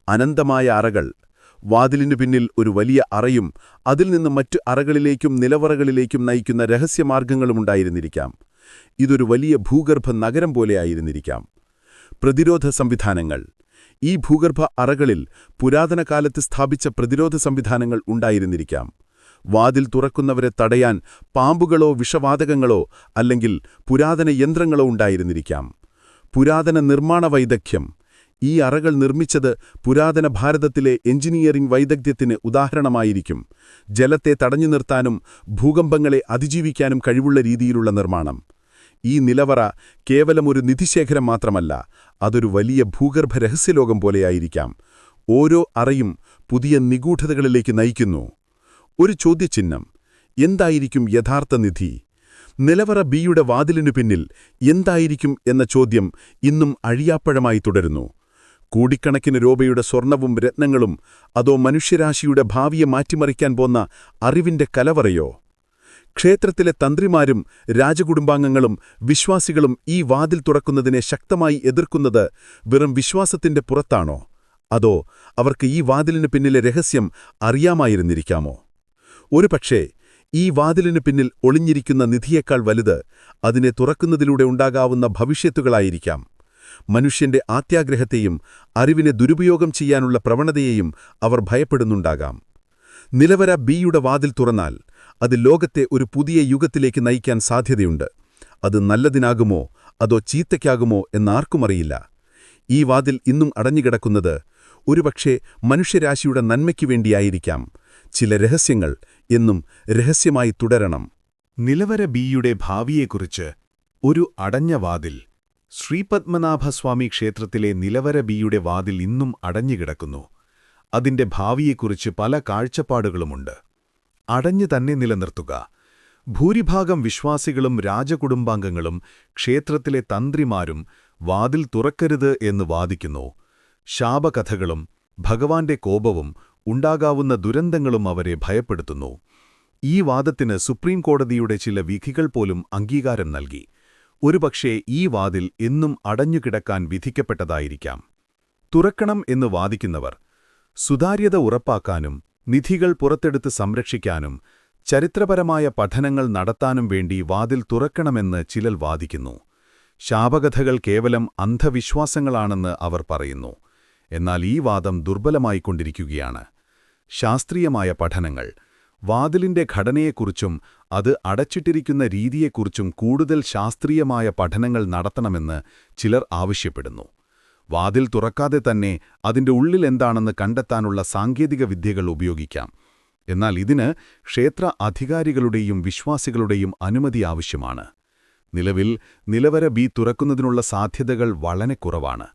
അനന്തമായ അറകൾ. വാതിലിനു പിന്നിൽ ഒരു വലിയ അറയും അതിൽ നിന്ന് മറ്റു അറകളിലേക്കും നിലവറകളിലേക്കും നയിക്കുന്ന രഹസ്യമാർഗങ്ങളുമുണ്ടായിരുന്നിരിക്കാം. ഇതൊരു വലിയ ഭൂഗർഭ നഗരം പോലെയായിരുന്നിരിക്കാം. പ്രതിരോധ സംവിധാനങ്ങൾ. ഈ ഭൂഗർഭ അറകളിൽ പുരാതന കാലത്ത് സ്ഥാപിച്ച പ്രതിരോധ സംവിധാനങ്ങൾ ഉണ്ടായിരുന്നിരിക്കാം. വാതിൽ തുറക്കുന്നവരെ തടയാൻ പാമ്പുകളോ വിഷവാതകങ്ങളോ അല്ലെങ്കിൽ പുരാതന യന്ത്രങ്ങളോ ഉണ്ടായിരുന്നിരിക്കാം. പുരാതന നിർമ്മാണ വൈദഗ്ധ്യം. ഈ അറകൾ നിർമ്മിച്ചത് പുരാതന ഭാരതത്തിലെ എഞ്ചിനീയറിംഗ് വൈദഗ്ധ്യത്തിന് ഉദാഹരണമായിരിക്കും. ജലത്തെ തടഞ്ഞു നിർത്താനും ഭൂകമ്പങ്ങളെ അതിജീവിക്കാനും കഴിവുള്ള രീതിയിലുള്ള നിർമ്മാണം. ഈ നിലവറ കേവലമൊരു നിധിശേഖരം മാത്രമല്ല, അതൊരു വലിയ ഭൂഗർഭ രഹസ്യലോകം പോലെയായിരിക്കാം. ഓരോ അറയും പുതിയ നിഗൂഢതകളിലേക്ക് നയിക്കുന്നു. ഒരു ചോദ്യചിഹ്നം: എന്തായിരിക്കും യഥാർത്ഥ നിധി? നിലവറ ബിയുടെ വാതിലിനു പിന്നിൽ എന്തായിരിക്കും എന്ന ചോദ്യം ഇന്നും അഴിയാപ്പഴമായി തുടരുന്നു. കോടിക്കണക്കിന് രൂപയുടെ സ്വർണവും രത്നങ്ങളും, അതോ മനുഷ്യരാശിയുടെ ഭാവിയെ മാറ്റിമറിക്കാൻ പോന്ന അറിവിന്റെ കലവറയോ? ക്ഷേത്രത്തിലെ തന്ത്രിമാരും രാജകുടുംബാംഗങ്ങളും വിശ്വാസികളും ഈ വാതിൽ തുറക്കുന്നതിനെ ശക്തമായി എതിർക്കുന്നത് വെറും വിശ്വാസത്തിന്റെ പുറത്താണോ? അതോ അവർക്ക് ഈ വാതിലിനു പിന്നിലെ രഹസ്യം അറിയാമായിരുന്നിരിക്കാമോ? ഒരുപക്ഷേ ഈ വാതിലിനു പിന്നിൽ ഒളിഞ്ഞിരിക്കുന്ന നിധിയേക്കാൾ വലുത് അതിനെ തുറക്കുന്നതിലൂടെ ഉണ്ടാകാവുന്ന ഭവിഷ്യത്തുകളായിരിക്കാം. മനുഷ്യന്റെ ആത്യാഗ്രഹത്തെയും അറിവിനെ ദുരുപയോഗം ചെയ്യാനുള്ള പ്രവണതയെയും അവർ ഭയപ്പെടുന്നുണ്ടാകാം. നിലവറ ബിയുടെ വാതിൽ തുറന്നാൽ അത് ലോകത്തെ ഒരു പുതിയ യുഗത്തിലേക്ക് നയിക്കാൻ സാധ്യതയുണ്ട്. അത് നല്ലതിനാകുമോ അതോ ചീത്തയ്ക്കാകുമോ എന്നാർക്കുമറിയില്ല. ഈ വാതിൽ ഇന്നും അടഞ്ഞുകിടക്കുന്നത് ഒരുപക്ഷേ മനുഷ്യരാശിയുടെ നന്മയ്ക്കു വേണ്ടിയായിരിക്കാം. ചില രഹസ്യങ്ങൾ എന്നും രഹസ്യമായി തുടരണം. നിലവറ ബിയുടെ ഭാവിയെക്കുറിച്ച് ഒരു അടഞ്ഞ വാതിൽ. ശ്രീപത്മനാഭസ്വാമി ക്ഷേത്രത്തിലെ നിലവറ ബിയുടെ വാതിൽ ഇന്നും അടഞ്ഞുകിടക്കുന്നു. അതിന്റെ ഭാവിയെക്കുറിച്ച് പല കാഴ്ചപ്പാടുകളുമുണ്ട്. അടഞ്ഞു തന്നെ നിലനിർത്തുക. ഭൂരിഭാഗം വിശ്വാസികളും രാജകുടുംബാംഗങ്ങളും ക്ഷേത്രത്തിലെ തന്ത്രിമാരും വാതിൽ തുറക്കരുത് എന്ന് വാദിക്കുന്നു. ശാപകഥകളും ഭഗവാന്റെ കോപവും ഉണ്ടാകാവുന്ന ദുരന്തങ്ങളും അവരെ ഭയപ്പെടുത്തുന്നു. ഈ വാദത്തിന് സുപ്രീം കോടതിയുടെ ചില വിധികൾ പോലും അംഗീകാരം നൽകി. ഒരുപക്ഷേ ഈ വാതിൽ എന്നും അടഞ്ഞുകിടക്കാൻ വിധിക്കപ്പെട്ടതായിരിക്കാം. തുറക്കണം എന്ന് വാദിക്കുന്നവർ സുതാര്യത ഉറപ്പാക്കാനും നിധികൾ പുറത്തെടുത്ത് സംരക്ഷിക്കാനും ചരിത്രപരമായ പഠനങ്ങൾ നടത്താനും വേണ്ടി വാതിൽ തുറക്കണമെന്ന് ചിലർ വാദിക്കുന്നു. ശാപകഥകൾ കേവലം അന്ധവിശ്വാസങ്ങളാണെന്ന് അവർ പറയുന്നു. എന്നാൽ ഈ വാദം ദുർബലമായിക്കൊണ്ടിരിക്കുകയാണ്. ശാസ്ത്രീയമായ പഠനങ്ങൾ. വാതിലിന്റെ ഘടനയെക്കുറിച്ചും അത് അടച്ചിട്ടിരിക്കുന്ന രീതിയെക്കുറിച്ചും കൂടുതൽ ശാസ്ത്രീയമായ പഠനങ്ങൾ നടത്തണമെന്ന് ചിലർ ആവശ്യപ്പെടുന്നു. വാതിൽ തുറക്കാതെ തന്നെ അതിന്റെ ഉള്ളിൽ എന്താണെന്ന് കണ്ടെത്താനുള്ള സാങ്കേതിക വിദ്യകൾ ഉപയോഗിക്കാം. എന്നാൽ ഇതിന് ക്ഷേത്ര അധികാരികളുടെയും വിശ്വാസികളുടെയും അനുമതി ആവശ്യമാണ്. നിലവിൽ നിലവറ ബി തുറക്കുന്നതിനുള്ള സാധ്യതകൾ വളരെ കുറവാണ്.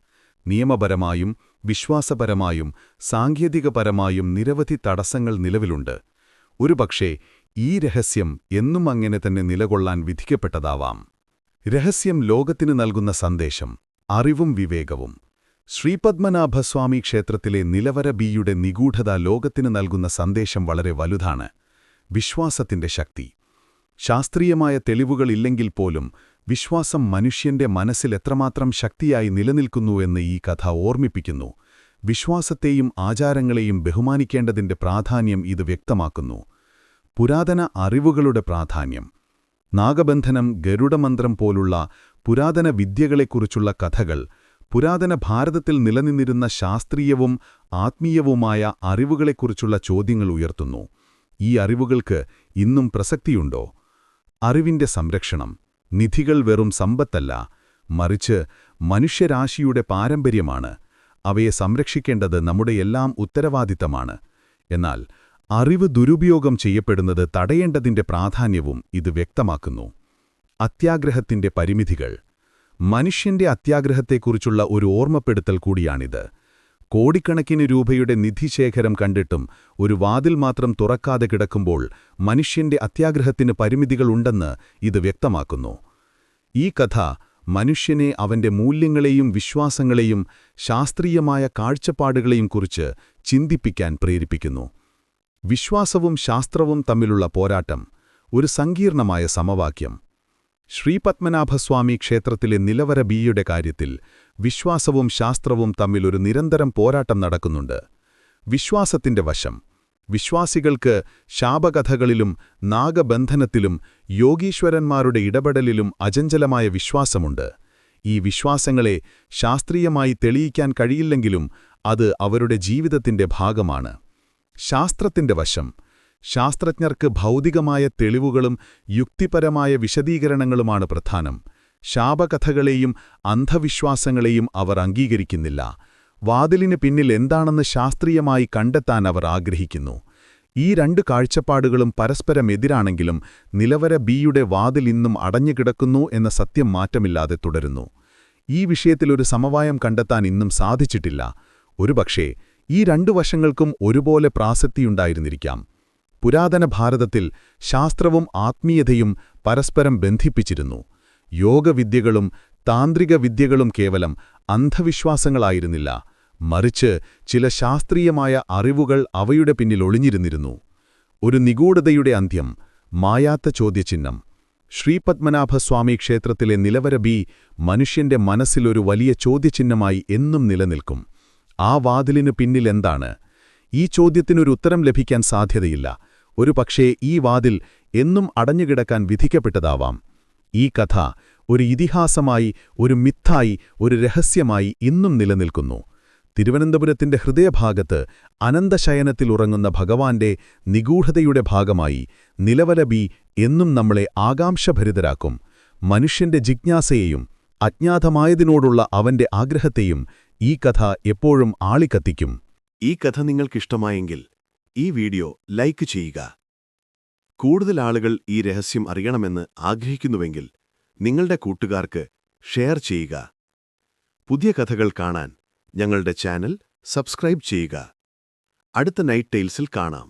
നിയമപരമായും വിശ്വാസപരമായും സാങ്കേതികപരമായും നിരവധി തടസ്സങ്ങൾ നിലവിലുണ്ട്. ഒരുപക്ഷേ ഈ രഹസ്യം എന്നും അങ്ങനെ തന്നെ നിലകൊള്ളാൻ വിധിക്കപ്പെട്ടതാവാം. രഹസ്യം ലോകത്തിന് നൽകുന്ന സന്ദേശം: അറിവും വിവേകവും. ശ്രീപത്മനാഭസ്വാമി ക്ഷേത്രത്തിലെ നിലവറ ബിയുടെ നിഗൂഢത ലോകത്തിന് നൽകുന്ന സന്ദേശം വളരെ വലുതാണ്. വിശ്വാസത്തിന്റെ ശക്തി. ശാസ്ത്രീയമായ തെളിവുകളില്ലെങ്കിൽ പോലും വിശ്വാസം മനുഷ്യന്റെ മനസ്സിൽ എത്രമാത്രം ശക്തിയായി നിലനിൽക്കുന്നുവെന്ന് ഈ കഥ ഓർമ്മിപ്പിക്കുന്നു. വിശ്വാസത്തെയും ആചാരങ്ങളെയും ബഹുമാനിക്കേണ്ടതിന്റെ പ്രാധാന്യം ഇത് വ്യക്തമാക്കുന്നു. പുരാതന അറിവുകളുടെ പ്രാധാന്യം. നാഗബന്ധനം, ഗരുഡമന്ത്രം പോലുള്ള പുരാതന വിദ്യകളെക്കുറിച്ചുള്ള കഥകൾ പുരാതന ഭാരതത്തിൽ നിലനിന്നിരുന്ന ശാസ്ത്രീയവും ആത്മീയവുമായ അറിവുകളെക്കുറിച്ചുള്ള ചോദ്യങ്ങൾ ഉയർത്തുന്നു. ഈ അറിവുകൾക്ക് ഇന്നും പ്രസക്തിയുണ്ടോ? അറിവിന്റെ സംരക്ഷണം. നിധികൾ വെറും സമ്പത്തല്ല, മറിച്ച് മനുഷ്യരാശിയുടെ പാരമ്പര്യമാണ്. അവയെ സംരക്ഷിക്കേണ്ടത് നമ്മുടെ എല്ലാം ഉത്തരവാദിത്തമാണ്. എന്നാൽ അറിവ് ദുരുപയോഗം ചെയ്യപ്പെടുന്നത് തടയേണ്ടതിന്റെ പ്രാധാന്യവും ഇത് വ്യക്തമാക്കുന്നു. അത്യാഗ്രഹത്തിന്റെ പരിമിതികൾ. മനുഷ്യന്റെ അത്യാഗ്രഹത്തെക്കുറിച്ചുള്ള ഒരു ഓർമ്മപ്പെടുത്തൽ കൂടിയാണിത്. കോടിക്കണക്കിന് രൂപയുടെ നിധിശേഖരം കണ്ടിട്ടും ഒരു വാതിൽ മാത്രം തുറക്കാതെ കിടക്കുമ്പോൾ മനുഷ്യന്റെ അത്യാഗ്രഹത്തിന് പരിമിതികളുണ്ടെന്ന് ഇത് വ്യക്തമാക്കുന്നു. ഈ കഥ മനുഷ്യനെ അവന്റെ മൂല്യങ്ങളെയും വിശ്വാസങ്ങളെയും ശാസ്ത്രീയമായ കാഴ്ചപ്പാടുകളെയും കുറിച്ച് ചിന്തിപ്പിക്കാൻ പ്രേരിപ്പിക്കുന്നു. വിശ്വാസവും ശാസ്ത്രവും തമ്മിലുള്ള പോരാട്ടം, ഒരു സങ്കീർണമായ സമവാക്യം. ശ്രീപത്മനാഭസ്വാമി ക്ഷേത്രത്തിലെ നിലവറ ബിയുടെ കാര്യത്തിൽ വിശ്വാസവും ശാസ്ത്രവും തമ്മിൽ ഒരു നിരന്തരം പോരാട്ടം നടക്കുന്നുണ്ട്. വിശ്വാസത്തിന്റെ വശം: വിശ്വാസികൾക്ക് ശാപകഥകളിലും നാഗബന്ധനത്തിലും യോഗീശ്വരന്മാരുടെ ഇടപെടലിലും അചഞ്ചലമായ വിശ്വാസമുണ്ട്. ഈ വിശ്വാസങ്ങളെ ശാസ്ത്രീയമായി തെളിയിക്കാൻ കഴിയില്ലെങ്കിലും അത് അവരുടെ ജീവിതത്തിന്റെ ഭാഗമാണ്. ശാസ്ത്രത്തിന്റെ വശം: ശാസ്ത്രജ്ഞർക്ക് ഭൗതികമായ തെളിവുകളും യുക്തിപരമായ വിശദീകരണങ്ങളുമാണ് പ്രധാനം. ശാപകഥകളെയും അന്ധവിശ്വാസങ്ങളെയും അവർ അംഗീകരിക്കുന്നില്ല. വാതിലിന് പിന്നിൽ എന്താണെന്ന് ശാസ്ത്രീയമായി കണ്ടെത്താൻ അവർ ആഗ്രഹിക്കുന്നു. ഈ രണ്ട് കാഴ്ചപ്പാടുകളും പരസ്പരം എതിരാണെങ്കിലും നിലവറ ബിയുടെ വാതിൽ ഇന്നും അടഞ്ഞുകിടക്കുന്നു എന്ന സത്യം മാറ്റമില്ലാതെ തുടരുന്നു. ഈ വിഷയത്തിലൊരു സമവായം കണ്ടെത്താൻ ഇന്നും സാധിച്ചിട്ടില്ല. ഒരുപക്ഷേ ഈ രണ്ടു വശങ്ങൾക്കും ഒരുപോലെ പ്രാസക്തിയുണ്ടായിരുന്നിരിക്കാം. പുരാതന ഭാരതത്തിൽ ശാസ്ത്രവും ആത്മീയതയും പരസ്പരം ബന്ധിപ്പിച്ചിരുന്നു. യോഗവിദ്യകളും താന്ത്രിക വിദ്യകളും കേവലം അന്ധവിശ്വാസങ്ങളായിരുന്നില്ല, മറിച്ച് ചില ശാസ്ത്രീയമായ അറിവുകൾ അവയുടെ പിന്നിൽ ഒളിഞ്ഞിരുന്നിരുന്നു. ഒരു നിഗൂഢതയുടെ അന്ത്യം, മായാത്ത ചോദ്യചിഹ്നം. ശ്രീപത്മനാഭസ്വാമി ക്ഷേത്രത്തിലെ നിലവറ ബി മനുഷ്യന്റെ മനസ്സിലൊരു വലിയ ചോദ്യചിഹ്നമായി എന്നും നിലനിൽക്കും. ആ വാതിലിനു പിന്നിലെന്താണ്? ഈ ചോദ്യത്തിനൊരു ഉത്തരം ലഭിക്കാൻ സാധ്യതയില്ല. ഒരുപക്ഷേ ഈ വാതിൽ എന്നും അടഞ്ഞുകിടക്കാൻ വിധിക്കപ്പെട്ടതാവാം. ഈ കഥ ഒരു ഇതിഹാസമായി, ഒരു മിത്തായി, ഒരു രഹസ്യമായി ഇന്നും നിലനിൽക്കുന്നു. തിരുവനന്തപുരത്തിന്റെ ഹൃദയഭാഗത്ത് അനന്തശയനത്തിൽ ഉറങ്ങുന്ന ഭഗവാന്റെ നിഗൂഢതയുടെ ഭാഗമായി നിലവറ ബി എന്നും നമ്മളെ ആകാംക്ഷഭരിതരാക്കും. മനുഷ്യന്റെ ജിജ്ഞാസയെയും അജ്ഞാതമായതിനോടുള്ള അവന്റെ ആഗ്രഹത്തെയും ഈ കഥ എപ്പോഴും ആളിക്കത്തിക്കും. ഈ കഥ നിങ്ങൾക്കിഷ്ടമായെങ്കിൽ ഈ വീഡിയോ ലൈക്ക് ചെയ്യുക. കൂടുതൽ ആളുകൾ ഈ രഹസ്യം അറിയണമെന്ന് ആഗ്രഹിക്കുന്നുവെങ്കിൽ നിങ്ങളുടെ കൂട്ടുകാർക്ക് ഷെയർ ചെയ്യുക. പുതിയ കഥകൾ കാണാൻ ഞങ്ങളുടെ ചാനൽ സബ്സ്ക്രൈബ് ചെയ്യുക. അടുത്ത നൈറ്റ് ടെയിൽസിൽ കാണാം.